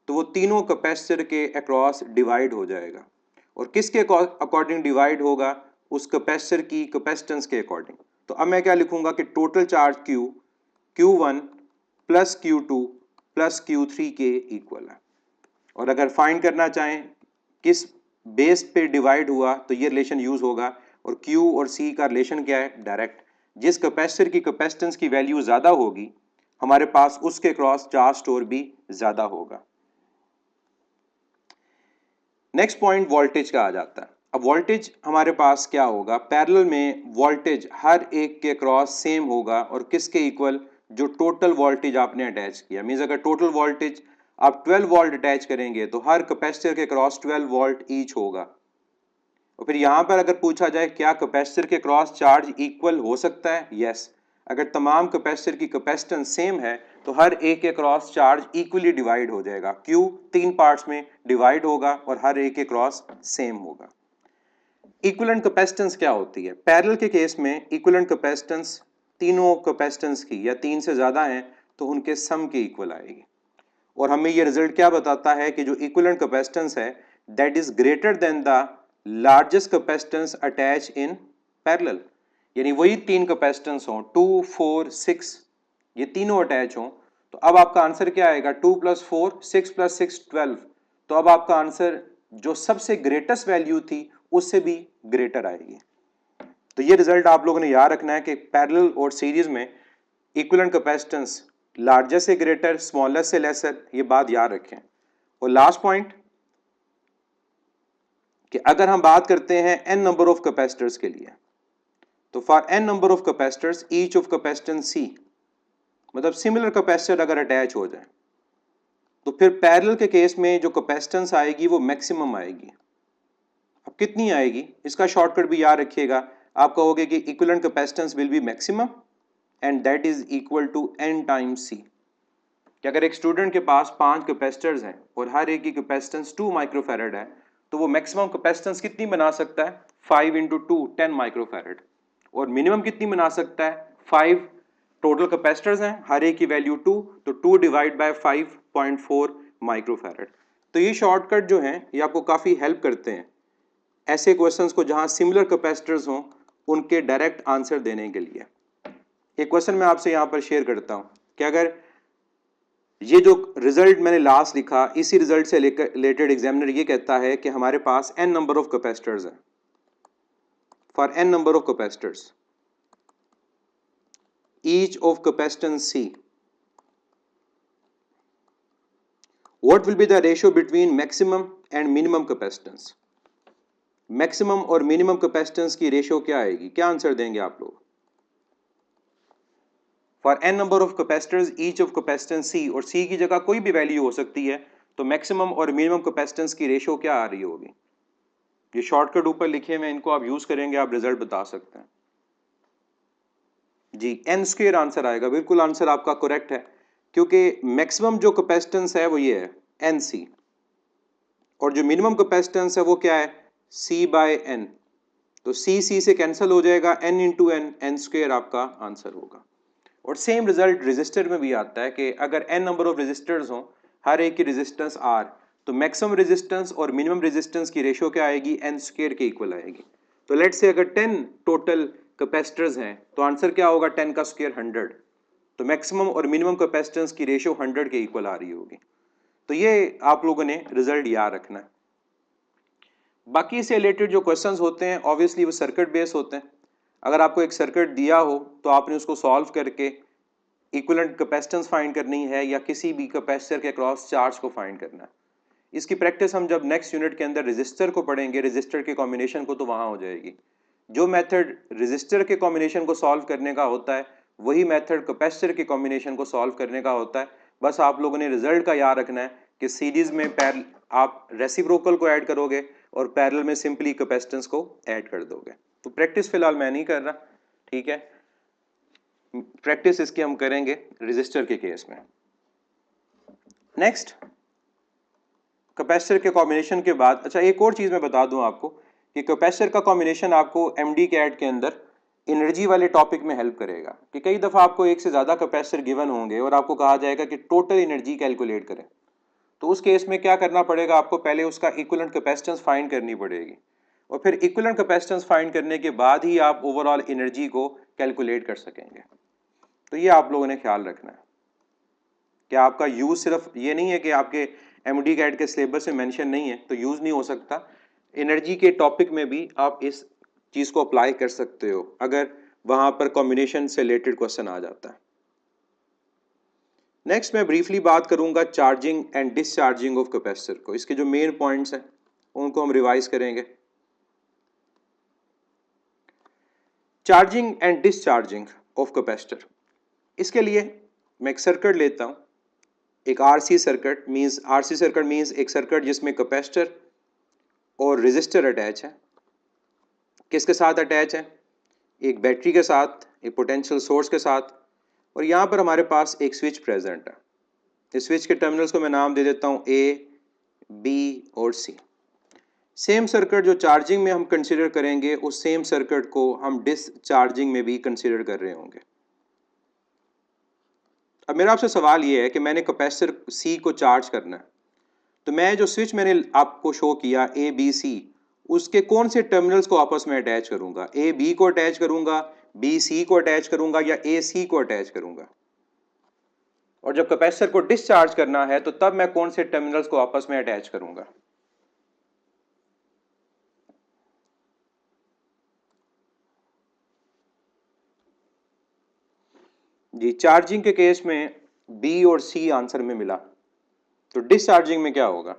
तो वो तीनों कैपेसिटर के अक्रॉस डिवाइड हो जाएगा। और किसके अकॉर्डिंग डिवाइड होगा? उस कैपेसिटर की कैपेसिटेंस के अकॉर्डिंग। तो अब मैं क्या लिखूंगा कि total charge Q1 plus Q2 plus Q3 के इक्वल है। और अगर फाइंड करना चाहें किस बेस पे डिवाइड हुआ तो ये रिलेशन यूज होगा, और Q और C का रिलेशन क्या है, डायरेक्ट। जिस कैपेसिटर की कैपेसिटेंस की वैल्यू ज्यादा होगी हमारे पास उसके क्रॉस चार्ज स्टोर भी ज्यादा होगा। नेक्स्ट पॉइंट वोल्टेज का आ जाता है। अब वोल्टेज हमारे पास क्या होगा, पैरेलल में वोल्टेज हर एक के क्रॉस सेम होगा और किसके इक्वल, जो टोटल वोल्टेज आपने अटैच किया। मींस अगर टोटल वोल्टेज आप 12 वोल्ट अटैच करेंगे तो हर कैपेसिटर के क्रॉस 12 वोल्ट ईच होगा। और फिर यहां पर अगर पूछा जाए क्या कैपेसिटर के क्रॉस चार्ज इक्वल हो सकता है, यस। अगर तमाम कैपेसिटर की कैपेसिटेंस सेम है तो हर एक के क्रॉस चार्ज इक्वली डिवाइड हो जाएगा। क्यू 3 पार्ट्स में डिवाइड होगा और हर एक के क्रॉस सेम होगा। इक्विवेलेंट कैपेसिटेंस क्या होती है, पैरेलल के केस में इक्विवेलेंट कैपेसिटेंस तीनों कैपेसिटेंस की या 3 से ज्यादा है तो उनके सम के इक्वल आएगी। और हमें ये रिजल्ट क्या बताता है कि जो इक्विवेलेंट कैपेसिटेंस है that is greater than the largest capacitance attach in parallel. यानी वही 3 कैपेसिटेंस हो 2, 4, 6, ये तीनों अटैच हो, तो अब आपका आंसर क्या आएगा, 2 + 4 6 + 6 12। तो अब आपका आंसर जो सबसे ग्रेटेस्ट वैल्यू थी उससे भी ग्रेटर आएगी। तो ये रिजल्ट आप लोगों ने याद रखना है कि पैरेलल और सीरीज में इक्विवेलेंट कैपेसिटेंस लार्जेस्ट से ग्रेटर, स्मॉलेस्ट से लेसर, ये बात याद रखें। और लास्ट पॉइंट कि अगर हम बात करते हैं n नंबर ऑफ कैपेसिटर्स के लिए, तो for n number of capacitors each of capacitance C, मतलब सिमिलर कैपेसिटर अगर अटैच हो जाए तो फिर पैरेलल के केस में जो कैपेसिटेंस आएगी वो मैक्सिमम आएगी। अब कितनी आएगी इसका शॉर्टकट भी याद रखिएगा, आप कहोगे कि equivalent capacitance will be maximum and that is equal to n times C। कि अगर एक स्टूडेंट के पास 5 कैपेसिटर्स हैं और हर एक की कैपेसिटेंस 2 माइक्रोफैरड है तो वो मैक्सिमम कैपेसिटेंस कितनी बना सकता है, 5 × 2 10 माइक्रोफैरड। और मिनिमम कितनी बना सकता है, 5। टोटल कैपेसिटर्स हैं, हर एक की वैल्यू 2, तो 2 डिवाइड बाय 5.4 माइक्रोफैरड। तो ये शॉर्टकट जो हैं ये आपको काफ़ी हेल्प करते हैं ऐसे क्वेश्चंस को जहां सिमिलर कैपेसिटर्स हों उनके डायरेक्ट आंसर देने के लिए। एक क्वेश्चन मैं आपसे यहां पर शेयर करता हूं कि अगर ये जो रिजल्ट मैंने लास्ट लिखा इसी रिजल्ट से रिलेटेड एग्जामिनर ये कहता है कि हमारे पास n नंबर ऑफ कैपेसिटर्स हैं, for n number of capacitors each of capacitance C, what will be the ratio between maximum and minimum capacitance. Maximum और मिनिमम कैपेसिटेंस की रेशियो क्या आएगी, क्या आंसर देंगे आप लोग। For n number of capacitors each of capacitance C, और C की जगह कोई भी वैल्यू हो सकती है, तो मैक्सिमम और मिनिमम कैपेसिटेंस की रेशियो क्या आ रही होगी। ये शॉर्टकट ऊपर लिखे हुए, इनको आप यूज करेंगे, आप रिजल्ट बता सकते हैं। जी n² आंसर आएगा, बिल्कुल आंसर आपका करेक्ट है, क्योंकि मैक्सिमम जो कैपेसिटेंस है वो ये है NC, और जो मिनिमम कैपेसिटेंस है वो क्या है C/n। तो C से कैंसिल हो जाएगा, n × n, n² आपका आंसर होगा। और सेम रिजल्ट रेजिस्टर में भी आता है कि अगर n नंबर ऑफ रेजिस्टर्स हों, हर एक की रेजिस्टेंस R, तो मैक्सिमम रेजिस्टेंस और मिनिमम रेजिस्टेंस की रेशियो क्या आएगी, n² के इक्वल आएगी। तो लेट्स से अगर 10 टोटल कैपेसिटर्स हैं तो आंसर क्या होगा, 10 का स्क्वायर 100, तो मैक्सिमम और मिनिमम कैपेसिटेंस की रेशियो 100 के इक्वल आ रही होगी। तो ये आप लोगों ने रिजल्ट याद रखना है। बाकी इससे रिलेटेड जो क्वेश्चंस होते हैं ऑब्वियसली वो सर्किट बेस होते हैं। अगर आपको एक सर्किट दिया हो तो आपने उसको सॉल्व करके इक्विवेलेंट कैपेसिटेंस फाइंड करनी है या किसी भी कैपेसिटर के क्रॉस चार्ज को फाइंड करना है। इसकी प्रैक्टिस हम जब नेक्स्ट यूनिट के अंदर रेजिस्टर को पढ़ेंगे, रेजिस्टर के कॉम्बिनेशन को, तो वहां हो जाएगी। जो मेथड रेजिस्टर के कॉम्बिनेशन को सॉल्व करने का होता है वही मेथड कैपेसिटर के कॉम्बिनेशन को सॉल्व करने का होता है। बस आप लोगों ने रिजल्ट का याद रखना है कि सीरीज में आप रेसिप्रोकल को ऐड करोगे और पैरेलल में सिंपली कैपेसिटेंस को ऐड कर दोगे। तो प्रैक्टिस फिलहाल मैं नहीं कर रहा, ठीक है, प्रैक्टिस इसकी हम करेंगे रेजिस्टर के केस में। नेक्स्ट कैपेसिटर के कॉम्बिनेशन के बाद, अच्छा एक और चीज मैं बता दूं आपको कि कैपेसिटर का कॉम्बिनेशन आपको एमडी कैट के अंदर एनर्जी वाले टॉपिक में हेल्प करेगा कि कई दफा आपको एक से ज्यादा कैपेसिटर गिवन होंगे और आपको कहा जाएगा कि टोटल एनर्जी कैलकुलेट करें। तो उस केस में क्या करना पड़ेगा, आपको पहले उसका इक्विवेलेंट कैपेसिटेंस फाइंड करनी पड़ेगी और फिर इक्विवेलेंट कैपेसिटेंस फाइंड करने के बाद ही आप ओवरऑल एनर्जी को कैलकुलेट कर सकेंगे। तो ये आप लोगों ने ख्याल रखना है कि आपका यूज सिर्फ ये नहीं है कि आपके एमडी कैट के सिलेबस में मेंशन नहीं है तो यूज़ नहीं हो सकता। एनर्जी के टॉपिक में भी आप इस चीज़ को अप्लाई कर सकते हो अगर वहाँ पर कॉम्बिनेशन से रिलेटेड क्वेश्चन आ जाता है। नेक्स्ट मैं ब्रीफली बात करूंगा charging and discharging of capacitor को। इसके जो मेन पॉइंट्स हैं उनको हम रिवाइज करेंगे। Charging and discharging of capacitor, इसके लिए मैं एक सर्किट लेता हूं, एक आरसी सर्किट मींस एक सर्किट जिसमें कैपेसिटर और रेजिस्टर अटैच है। किसके साथ अटैच है? एक बैटरी के साथ, एक पोटेंशियल सोर्स के साथ, और यहाँ पर हमारे पास एक स्विच प्रेजेंट है। इस स्विच के टर्मिनल्स को मैं नाम दे देता हूँ ए, बी और सी। सेम सर्किट जो चार्जिंग में हम कंसीडर करेंगे उस सेम सर्किट को हम डिस्चार्जिंग में भी कंसीडर कर रहे होंगे। अब मेरा आपसे सवाल ये है कि मैंने कैपेसिटर सी को चार्ज करना है, तो मैं जो स्विच मैंने आपको शो किया ए बी सी, उसके कौन से टर्मिनल्स को आपस में अटैच करूंगा? ए बी को अटैच करूंगा, बी सी को अटैच करूंगा या ए सी को अटैच करूंगा? और जब कैपेसिटर को डिस्चार्ज करना है तो तब मैं कौन से टर्मिनल्स को आपस में अटैच करूंगा? जी, चार्जिंग के केस में बी और सी आंसर में मिला, तो डिस्चार्जिंग में क्या होगा?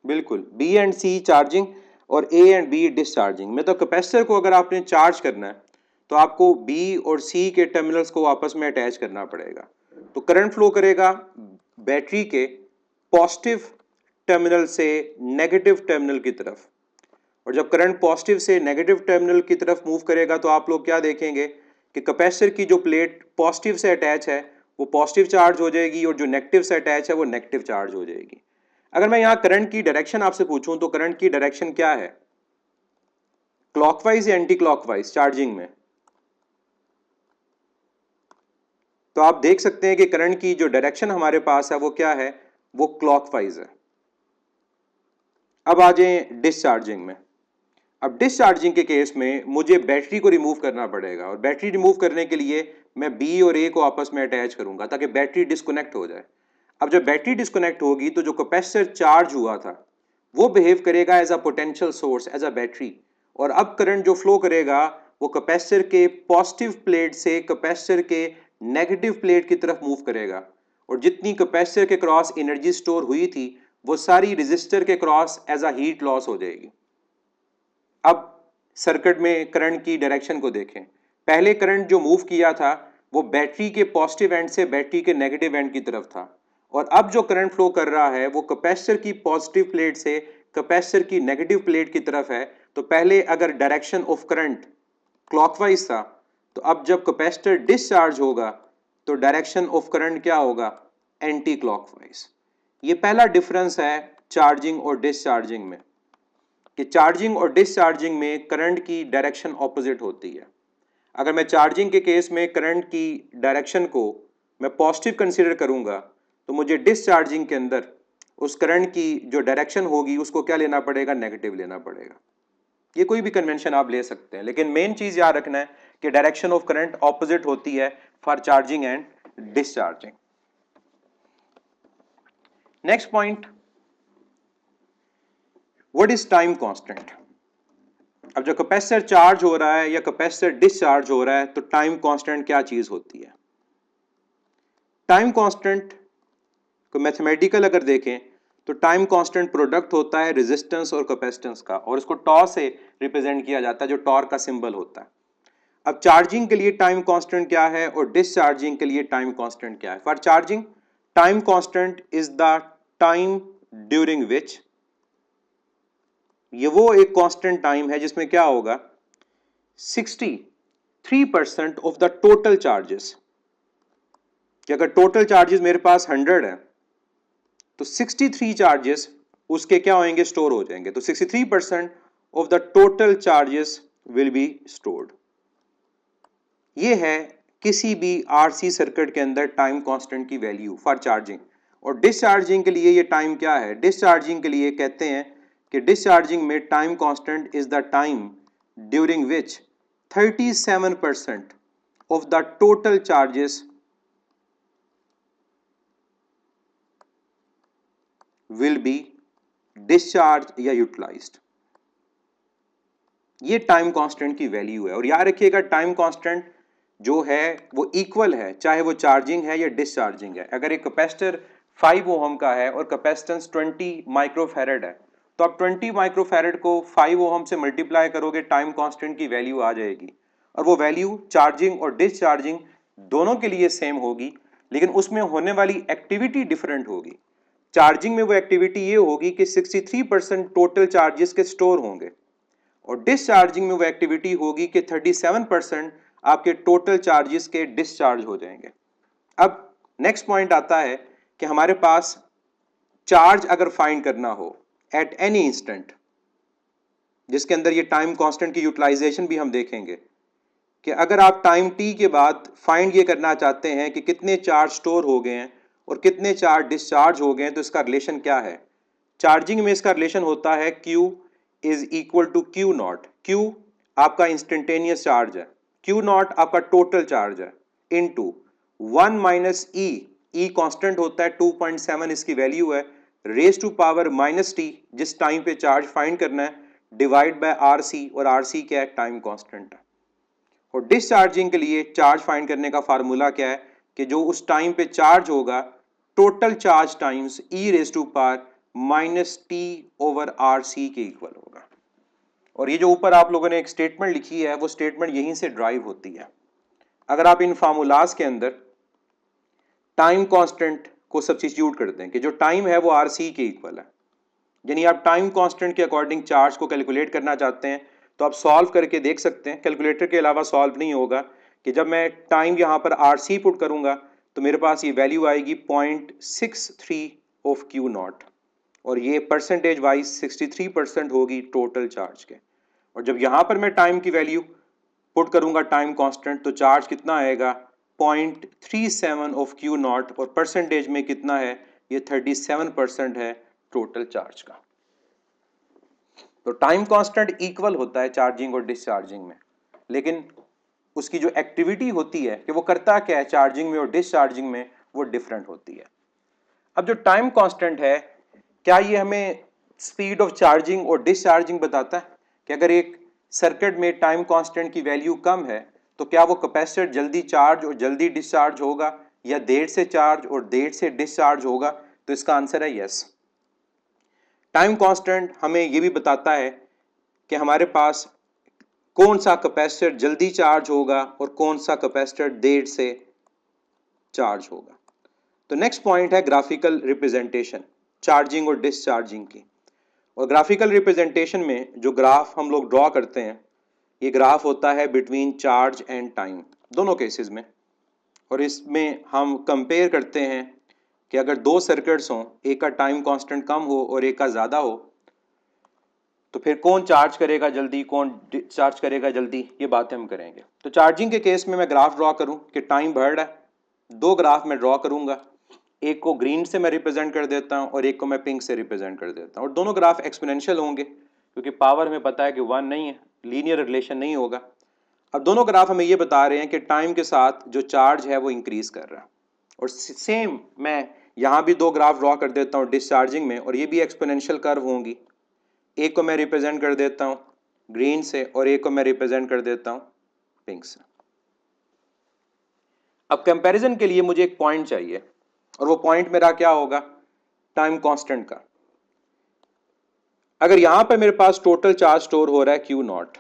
बिल्कुल, बी एंड सी चार्जिंग और ए एंड बी डिस्चार्जिंग में। तो कैपेसिटर को अगर आपने चार्ज करना है तो आपको बी और सी के टर्मिनल्स को आपस में अटैच करना पड़ेगा। तो करंट फ्लो करेगा बैटरी के पॉजिटिव टर्मिनल से नेगेटिव टर्मिनल की तरफ, और जब करंट पॉजिटिव से नेगेटिव टर्मिनल की तरफ मूव करेगा तो आप लोग क्या देखेंगे कि कैपेसिटर की जो प्लेट पॉजिटिव से अटैच है वो पॉजिटिव चार्ज हो जाएगी और जो नेगेटिव से अटैच है वो नेगेटिव चार्ज हो जाएगी। अगर मैं यहां करंट की डायरेक्शन आपसे पूछूं तो करंट की डायरेक्शन क्या है? क्लॉकवाइज या एंटी क्लॉकवाइज चार्जिंग में? तो आप देख सकते हैं कि करंट की जो डायरेक्शन हमारे पास है वो क्या है? वो क्लॉकवाइज है। अब आ जाएं डिस्चार्जिंग में। अब डिस्चार्जिंग के केस में मुझे बैटरी को रिमूव करना पड़ेगा, और बैटरी रिमूव करने के लिए मैं बी और ए को आपस में अटैच करूंगा ताकि बैटरी डिस्कनेक्ट हो जाए। अब जब बैटरी डिस्कनेक्ट होगी तो जो कैपेसिटर चार्ज हुआ था वो बिहेव करेगा as a potential source, as a battery, और अब करंट जो फ्लो करेगा वो कैपेसिटर के पॉजिटिव प्लेट से कैपेसिटर के नेगेटिव प्लेट की तरफ मूव करेगा, और जितनी कैपेसिटर के क्रॉस एनर्जी स्टोर हुई थी वो सारी रेजिस्टर के cross as a heat loss हो जाएगी। अब सर्किट में करंट की डायरेक्शन को देखें। पहले करंट जो मूव किया था वो बैटरी के पॉजिटिव एंड से बैटरी के नेगेटिव एंड की तरफ था, और अब जो करंट फ्लो कर रहा है वो कैपेसिटर की पॉजिटिव प्लेट से कैपेसिटर की नेगेटिव प्लेट की तरफ है। तो पहले अगर डायरेक्शन ऑफ करंट क्लॉकवाइज था, तो अब जब कैपेसिटर डिस्चार्ज होगा तो डायरेक्शन ऑफ करंट क्या होगा? Anti clockwise. ये पहला डिफरेंस है चार्जिंग और डिस्चार्जिंग में, कि चार्जिंग और डिस्चार्जिंग में करंट की डायरेक्शन ऑपोजिट होती है। अगर मैं चार्जिंग के केस में करंट की डायरेक्शन को मैं पॉजिटिव कंसीडर करूंगा तो मुझे डिस्चार्जिंग के अंदर उस करंट की जो डायरेक्शन होगी उसको क्या लेना पड़ेगा? नेगेटिव लेना पड़ेगा। ये कोई भी कन्वेंशन आप ले सकते हैं, लेकिन मेन चीज याद रखना है कि डायरेक्शन ऑफ करंट ऑपोजिट होती है for charging and discharging. Next point, what is time constant? अब जब कैपेसिटर चार्ज हो रहा है या कैपेसिटर डिस्चार्ज हो रहा है तो टाइम कांस्टेंट क्या चीज होती है? टाइम कांस्टेंट को मैथमेटिकल अगर देखें तो टाइम कांस्टेंट प्रोडक्ट होता है रेजिस्टेंस और कैपेसिटेंस का, और इसको टॉ से रिप्रेजेंट किया जाता है जो टॉर्क का सिंबल होता है। अब चार्जिंग के लिए टाइम कांस्टेंट क्या है और डिस्चार्जिंग के लिए टाइम कांस्टेंट क्या है? For charging time constant is the time during which, ये वो एक कांस्टेंट टाइम है जिसमें क्या होगा? 63% ऑफ द टोटल चार्जेस, कि अगर टोटल चार्जेस मेरे पास 100 है तो 63 चार्जेस उसके क्या होंगे? स्टोर हो जाएंगे। तो 63% of the total charges will be stored. ये है किसी भी आरसी सर्किट के अंदर टाइम कांस्टेंट की वैल्यू फॉर चार्जिंग। और डिस्चार्जिंग के लिए ये टाइम क्या है? डिस्चार्जिंग के लिए कहते हैं कि डिस्चार्जिंग में time constant is the time during which 37% of the total charges will be discharge या यूटिलाइज्ड। ये टाइम कांस्टेंट की वैल्यू है। और याद रखिएगा टाइम कांस्टेंट जो है वो इक्वल है चाहे वो चार्जिंग है या डिस्चार्जिंग है। अगर एक कैपेसिटर 5 ओम का है और कैपेसिटेंस 20 माइक्रोफैरड है तो आप 20 माइक्रोफैरड को 5 ओम से मल्टीप्लाई करोगे, टाइम कांस्टेंट की वैल्यू आ जाएगी। और वो वैल्यू चार्जिंग और डिस्चार्जिंग दोनों के लिए सेम होगी, लेकिन उसमें होने वाली एक्टिविटी डिफरेंट होगी। चार्जिंग में वो एक्टिविटी ये होगी कि 63% टोटल चार्जेस के स्टोर होंगे और डिस्चार्जिंग में वो एक्टिविटी होगी कि 37% आपके टोटल चार्जेस के डिस्चार्ज हो जाएंगे। अब नेक्स्ट पॉइंट आता है कि हमारे पास चार्ज अगर फाइंड करना हो एट एनी इंस्टेंट, जिसके अंदर ये टाइम कांस्टेंट की यूटिलाइजेशन भी हम देखेंगे कि अगर आप टाइम टी के बाद फाइंड ये करना चाहते हैं कि कितने चार्ज स्टोर हो गए हैं और कितने चार्ज डिस्चार्ज हो गए हैं, तो इसका रिलेशन क्या है? चार्जिंग में इसका रिलेशन होता है Q is equal to Q naught. Q आपका इंस्टेंटेनियस चार्ज है, Q नॉट आपका टोटल चार्ज है, इनटू 1 माइनस ई कांस्टेंट होता है 2.7 इसकी वैल्यू है, raise to power minus T जिस टाइम पे चार्ज फाइंड करना है, डिवाइड बाय आरसी, और आरसी क्या है? टाइम कांस्टेंट है। और डिस्चार्जिंग के लिए चार्ज फाइंड करने का फार्मूला क्या है कि जो उस टाइम पे चार्ज होगा total charge times E raise to power minus T over R C के इक्वल होगा। और ये जो ऊपर आप लोगों ने एक स्टेटमेंट लिखी है वो स्टेटमेंट यहीं से ड्राइव होती है। अगर आप इन फार्मूलाज के अंदर टाइम कांस्टेंट को सब्स्टिट्यूट कर दें कि जो टाइम है वो आर सी के इक्वल है, यानी आप टाइम कांस्टेंट के अकॉर्डिंग चार्ज को कैलकुलेट करना चाहते हैं तो आप सॉल्व करके देख सकते हैं। कैलकुलेटर के अलावा सॉल्व नहीं होगा कि जब मैं टाइम यहाँ पर आर सी पुट करूंगा तो मेरे पास ये वैल्यू आएगी 0.63 ऑफ क्यू नॉट, और ये परसेंटेज वाइज 63% होगी टोटल चार्ज के। और जब यहाँ पर मैं टाइम की वैल्यू पुट करूंगा टाइम कांस्टेंट तो चार्ज कितना आएगा? 0.37 ऑफ क्यू नॉट, और परसेंटेज में कितना है? ये 37% है टोटल चार्ज का। तो टाइम कांस्टेंट इक्वल होता है चार्जिंग और डिस्चार्जिंग में, लेकिन उसकी जो एक्टिविटी होती है कि वो करता क्या है चार्जिंग में और डिस्चार्जिंग में, वो डिफरेंट होती है। अब जो टाइम कांस्टेंट है, क्या ये हमें स्पीड ऑफ चार्जिंग और डिस्चार्जिंग बताता है कि अगर एक सर्किट में टाइम कांस्टेंट की वैल्यू कम है तो क्या वो कैपेसिटर जल्दी चार्ज और जल्दी डिस्चार्ज होगा या देर से चार्ज और देर से डिस्चार्ज होगा? तो इसका आंसर है यस। टाइम कांस्टेंट हमें यह भी बताता है कि हमारे पास कौन सा कैपेसिटर जल्दी चार्ज होगा और कौन सा कैपेसिटर देर से चार्ज होगा। तो नेक्स्ट पॉइंट है ग्राफिकल रिप्रेजेंटेशन चार्जिंग और डिस्चार्जिंग की। और ग्राफिकल रिप्रेजेंटेशन में जो ग्राफ हम लोग ड्रॉ करते हैं, ये ग्राफ होता है बिटवीन चार्ज एंड टाइम दोनों केसेस में। और इसमें हम कंपेयर करते हैं कि अगर दो सर्किट्स हों, एक का टाइम कांस्टेंट कम हो और एक का ज़्यादा हो, तो फिर कौन चार्ज करेगा जल्दी, कौन डिस्चार्ज करेगा जल्दी, ये बातें हम करेंगे। तो चार्जिंग के केस में मैं ग्राफ ड्रॉ करूं कि टाइम बढ़ रहा है, दो ग्राफ मैं ड्रॉ करूंगा, एक को ग्रीन से मैं रिप्रेजेंट कर देता हूं और एक को मैं पिंक से रिप्रेजेंट कर देता हूं। और दोनों ग्राफ एक्सपोनेंशियल होंगे क्योंकि पावर में पता है कि 1 नहीं है, लीनियर रिलेशन नहीं होगा। अब दोनों ग्राफ हमें ये बता रहे हैं कि टाइम के साथ जो चार्ज है वो इंक्रीज कर रहा है। और सेम मैं यहाँ भी दो ग्राफ ड्रॉ कर देता हूँ डिस्चार्जिंग में, और ये भी एक्सपोनेंशियल कर्व होंगी। एक को मैं रिप्रेजेंट कर देता हूँ ग्रीन से और एक को मैं रिप्रेजेंट कर देता हूँ पिंक से। अब कंपैरिजन के लिए मुझे एक पॉइंट चाहिए, और वो पॉइंट मेरा क्या होगा? टाइम कांस्टेंट का। अगर यहां पर मेरे पास टोटल चार्ज स्टोर हो रहा है क्यू नॉट,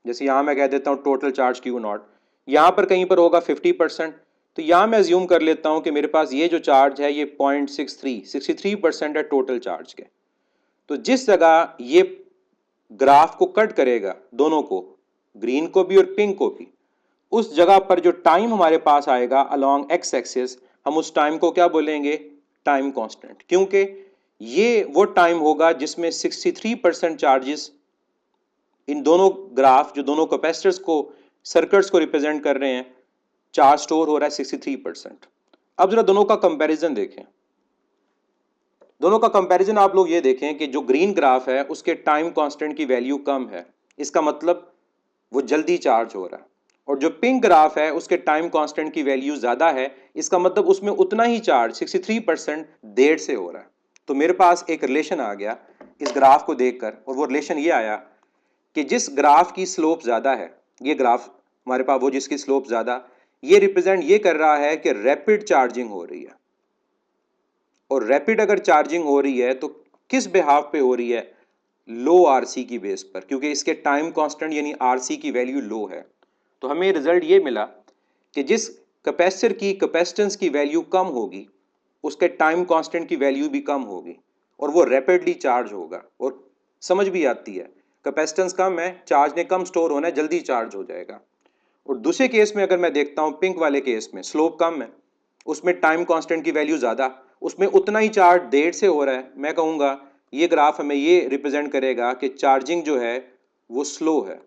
जैसे यहां मैं कह देता हूं टोटल चार्ज क्यू नॉट, यहां पर कहीं पर होगा 50%, तो यहां मैं अज्यूम कर लेता हूं कि मेरे पास ये जो चार्ज है ये 63% है टोटल चार्ज के। तो जिस जगह ये ग्राफ को कट करेगा दोनों को, ग्रीन को भी और पिंक को भी, उस जगह पर जो टाइम हमारे पास आएगा अलोंग एक्स एक्सिस, हम उस टाइम को क्या बोलेंगे? Time constant. क्योंकि ये वो टाइम होगा जिसमें 63% चार्जेस, इन दोनों ग्राफ जो दोनों कैपेसिटर्स को सर्किट्स को रिप्रेजेंट कर रहे हैं, चार्ज स्टोर हो रहा है 63%। अब जरा दोनों का कंपैरिजन देखें। दोनों का कंपैरिजन आप लोग ये देखें कि जो ग्रीन ग्राफ है उसके टाइम कांस्टेंट की वैल्यू कम है, इसका मतलब वो जल्दी चार्ज हो रहा है। और जो पिंक ग्राफ है उसके टाइम कांस्टेंट की वैल्यू ज्यादा है, इसका मतलब उसमें उतना ही चार्ज 63% देर से हो रहा है। तो मेरे पास एक रिलेशन आ गया इस ग्राफ को देखकर, और वो रिलेशन ये आया कि जिस ग्राफ की स्लोप ज़्यादा है, ये ग्राफ हमारे पास वो जिसकी स्लोप ज़्यादा, ये रिप्रेजेंट ये कर रहा है कि रैपिड चार्जिंग हो रही है। और रैपिड अगर चार्जिंग हो रही है तो किस बिहाफ पे हो रही है? लो आरसी की बेस पर, क्योंकि इसके टाइम कांस्टेंट यानी आरसी की वैल्यू लो है। तो हमें रिजल्ट ये मिला कि जिस कैपेसिटर की कैपेसिटेंस की वैल्यू कम होगी उसके टाइम कांस्टेंट की वैल्यू भी कम होगी और वो रैपिडली चार्ज होगा। और समझ भी आती है, कैपेसिटेंस कम है, चार्ज ने कम स्टोर होना है, जल्दी चार्ज हो जाएगा। और दूसरे केस में अगर मैं देखता हूं, पिंक वाले केस में स्लोप कम है, उसमें टाइम कांस्टेंट की वैल्यू ज़्यादा, उसमें उतना ही चार्ज देर से हो रहा है। मैं कहूँगा ये ग्राफ हमें ये रिप्रेजेंट करेगा कि चार्जिंग जो है वो स्लो है,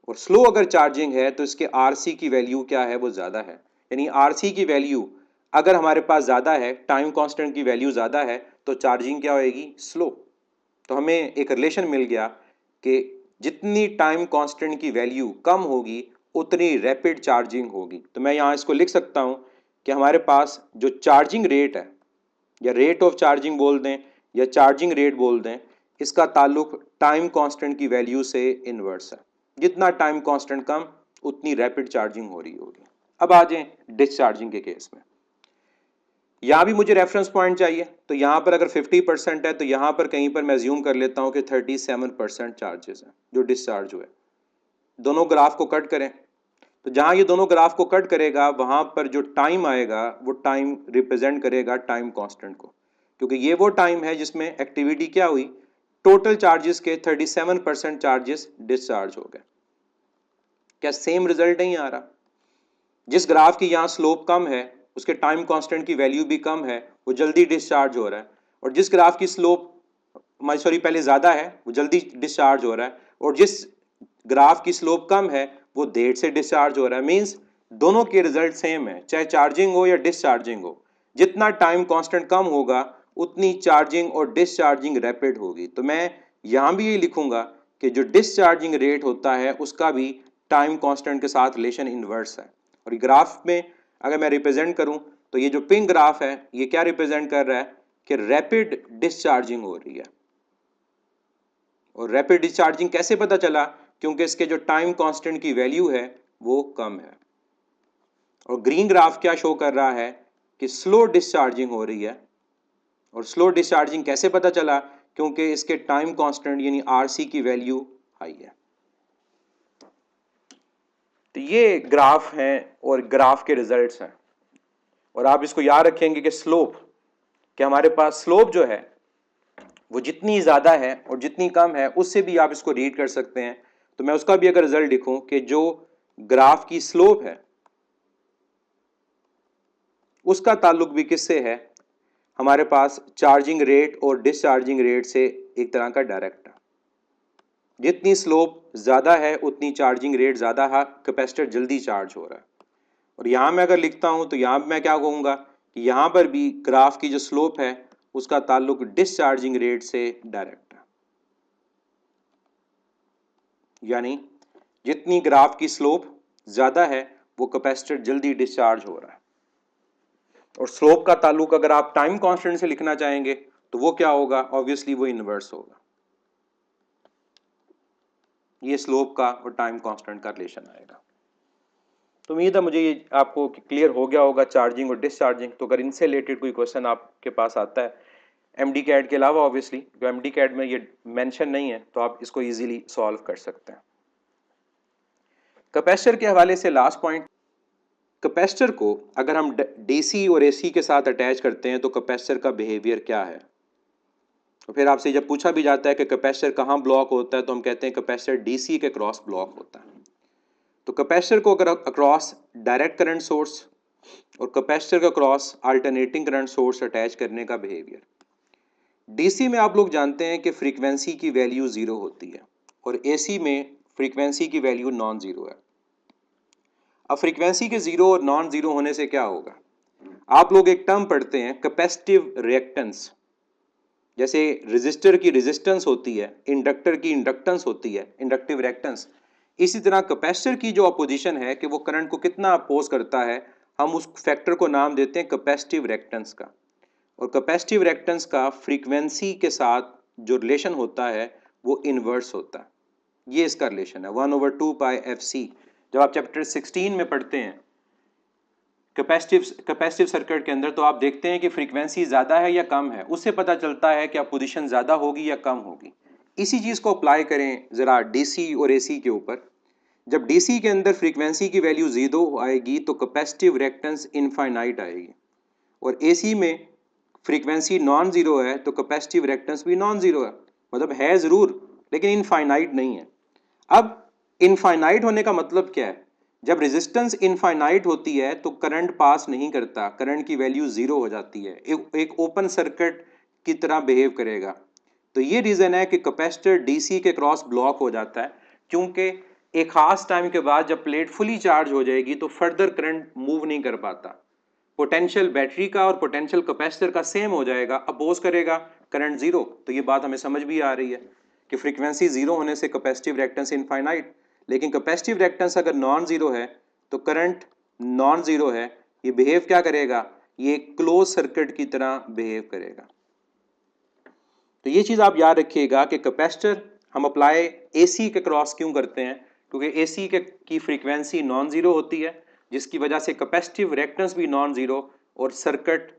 और स्लो अगर चार्जिंग है तो इसके आरसी की वैल्यू क्या है? वो ज़्यादा है। यानी आरसी की वैल्यू अगर हमारे पास ज़्यादा है, टाइम कांस्टेंट की वैल्यू ज़्यादा है, तो चार्जिंग क्या होएगी? स्लो। तो हमें एक रिलेशन मिल गया कि जितनी टाइम कांस्टेंट की वैल्यू कम होगी उतनी रैपिड चार्जिंग होगी। तो मैं यहाँ इसको लिख सकता हूँ कि हमारे पास जो चार्जिंग रेट है, या रेट ऑफ चार्जिंग बोल दें या चार्जिंग रेट बोल दें, इसका ताल्लुक टाइम कांस्टेंट की वैल्यू से इनवर्स है। जितना टाइम कांस्टेंट कम उतनी रैपिड चार्जिंग हो रही होगी। अब आ जाएं डिस्चार्जिंग के केस में। यहाँ भी मुझे रेफरेंस पॉइंट चाहिए, तो यहाँ पर अगर 50% है तो यहाँ पर कहीं पर मैं अज्यूम कर लेता हूँ कि 37% चार्जेस हैं जो डिस्चार्ज हुए। दोनों ग्राफ को कट करें, तो जहाँ ये दोनों ग्राफ को कट करेगा वहाँ पर जो टाइम आएगा वो टाइम रिप्रेजेंट करेगा टाइम कांस्टेंट को, क्योंकि ये वो टाइम है जिसमें एक्टिविटी क्या हुई, टोटल चार्जेस के 37% चार्जेस डिस्चार्ज हो गए। क्या सेम रिजल्ट नहीं आ रहा? जिस ग्राफ की यहाँ स्लोप कम है उसके टाइम कांस्टेंट की वैल्यू भी कम है, वो जल्दी डिस्चार्ज हो रहा है। और जिस ग्राफ की स्लोप पहले ज़्यादा है वो जल्दी डिस्चार्ज हो रहा है, और जिस ग्राफ की स्लोप कम है वो देर से डिस्चार्ज हो रहा है। मीन्स दोनों के रिजल्ट सेम है, चाहे चार्जिंग हो या डिस्चार्जिंग हो। जितना टाइम कांस्टेंट कम होगा उतनी चार्जिंग और डिस्चार्जिंग रैपिड होगी। तो मैं यहाँ भी ये लिखूंगा कि जो डिस्चार्जिंग रेट होता है उसका भी टाइम कांस्टेंट के साथ रिलेशन इनवर्स है। और ग्राफ में अगर मैं रिप्रेजेंट करूं तो ये जो पिंक ग्राफ है ये क्या रिप्रेजेंट कर रहा है कि रैपिड डिस्चार्जिंग हो रही है। और रैपिड डिस्चार्जिंग कैसे पता चला? क्योंकि इसके जो टाइम कांस्टेंट की वैल्यू है वो कम है। और ग्रीन ग्राफ क्या शो कर रहा है कि स्लो डिस्चार्जिंग हो रही है। और स्लो डिस्चार्जिंग कैसे पता चला? क्योंकि इसके टाइम कांस्टेंट यानी आरसी की वैल्यू हाई है। तो ये ग्राफ हैं और ग्राफ के रिजल्ट्स हैं। और आप इसको याद रखेंगे कि स्लोप, कि हमारे पास स्लोप जो है वो जितनी ज़्यादा है और जितनी कम है उससे भी आप इसको रीड कर सकते हैं। तो मैं उसका भी अगर रिजल्ट लिखूं कि जो ग्राफ की स्लोप है उसका ताल्लुक भी किससे है? हमारे पास चार्जिंग रेट और डिस्चार्जिंग रेट से एक तरह का डायरेक्ट है। जितनी स्लोप ज़्यादा है उतनी चार्जिंग रेट ज़्यादा है, कैपेसिटर जल्दी चार्ज हो रहा है। और यहाँ मैं अगर लिखता हूँ तो यहाँ मैं क्या कहूँगा कि यहाँ पर भी ग्राफ की जो स्लोप है उसका ताल्लुक डिस्चार्जिंग रेट से डायरेक्ट है। यानी जितनी ग्राफ की स्लोप ज़्यादा है वो कैपेसिटर जल्दी डिस्चार्ज हो रहा है। और स्लोप का ताल्लुक अगर आप टाइम कांस्टेंट से लिखना चाहेंगे तो वो क्या होगा? ऑब्वियसली वो इनवर्स होगा। ये स्लोप का और टाइम कांस्टेंट का रिलेशन आएगा। तो उम्मीद है मुझे ये आपको क्लियर हो गया होगा चार्जिंग और डिस्चार्जिंग। तो अगर इनसे रिलेटेड कोई क्वेश्चन आपके पास आता है एमडी कैड के अलावा, ऑब्वियसली जो एमडी कैड में ये मेंशन नहीं है, तो आप इसको इजीली सॉल्व कर सकते हैं। कैपेसिटर के हवाले से लास्ट पॉइंट, कैपेसिटर को अगर हम डीसी और एसी के साथ अटैच करते हैं तो कैपेसिटर का बिहेवियर क्या है? तो फिर आपसे जब पूछा भी जाता है कि कैपेसिटर कहाँ ब्लॉक होता है तो हम कहते हैं कैपेसिटर डीसी के क्रॉस ब्लॉक होता है। तो कैपेसिटर को अगर अक्रॉस डायरेक्ट करंट सोर्स और कैपेसिटर का cross alternating current source attach करने का बिहेवियर। डीसी में आप लोग जानते हैं कि फ्रीक्वेंसी की वैल्यू जीरो होती है और एसी में फ्रीक्वेंसी की वैल्यू नॉन जीरो है। अब फ्रीक्वेंसी के जीरो और नॉन जीरो होने से क्या होगा? आप लोग एक टर्म पढ़ते हैं कैपेसिटिव रिएक्टेंस। जैसे रेजिस्टर की रेजिस्टेंस होती है, इंडक्टर की इंडक्टेंस होती है, इंडक्टिव रिएक्टेंस। इसी तरह कैपेसिटर की जो अपोजिशन है कि वो करंट को कितना अपोज करता है, हम उस फैक्टर को नाम देते हैं कैपेसिटिव रिएक्टेंस का। और कैपेसिटिव रिएक्टेंस का फ्रीक्वेंसी के साथ जो रिलेशन होता है वो इन्वर्स होता है। ये इसका रिलेशन है 1/2 पाई FC। जब आप चैप्टर 16 में पढ़ते हैं कैपेसिटिव सर्किट के अंदर, तो आप देखते हैं कि फ्रीक्वेंसी ज़्यादा है या कम है, उससे पता चलता है कि आप पोजीशन ज़्यादा होगी या कम होगी। इसी चीज़ को अप्लाई करें ज़रा DC और AC के ऊपर। जब DC के अंदर फ्रीक्वेंसी की वैल्यू 0 आएगी तो कैपेसिटिव रिएक्टेंस इनफाइनाइट आएगी, और AC में फ्रीक्वेंसी नॉन ज़ीरो है तो कैपेसिटिव रिएक्टेंस भी नॉन ज़ीरो है, मतलब है ज़रूर लेकिन इनफाइनाइट नहीं है। अब इनफाइनाइट होने का मतलब क्या है? जब रेजिस्टेंस इनफाइनाइट होती है तो करंट पास नहीं करता, करंट की वैल्यू जीरो हो जाती है, एक ओपन सर्किट की तरह बिहेव करेगा। तो ये रीजन है कि कैपेसिटर डीसी के क्रॉस ब्लॉक हो जाता है, क्योंकि एक खास टाइम के बाद जब प्लेट फुली चार्ज हो जाएगी तो फर्दर करंट मूव नहीं कर पाता। पोटेंशियल बैटरी का और पोटेंशियल कैपेसिटर का सेम हो जाएगा, अपोज करेगा करंट जीरो। तो ये बात हमें समझ भी आ रही है कि फ्रीक्वेंसी जीरो होने से कैपेसिटिव रिएक्टेंस इनफाइनाइट, लेकिन कैपेसिटिव रिएक्टेंस अगर नॉन जीरो है तो करंट नॉन जीरो है, ये बिहेव क्या करेगा? ये क्लोज सर्किट की तरह बिहेव करेगा। तो ये चीज आप याद रखिएगा कि कैपेसिटर हम अप्लाई एसी के क्रॉस क्यों करते हैं, क्योंकि एसी की फ्रीक्वेंसी नॉन जीरो होती है, जिसकी वजह से कैपेसिटिव रिएक्टेंस भी नॉन जीरो, और सर्किट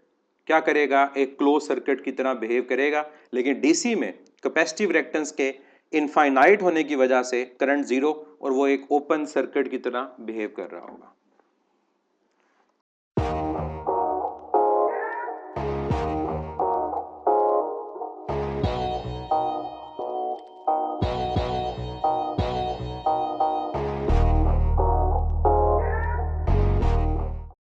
क्या करेगा? एक क्लोज सर्किट की तरह बिहेव करेगा। लेकिन डीसी में कैपेसिटिव रिएक्टेंस के इनफाइनाइट होने की वजह से करंट जीरो और वो एक ओपन सर्किट की तरह बिहेव कर रहा होगा।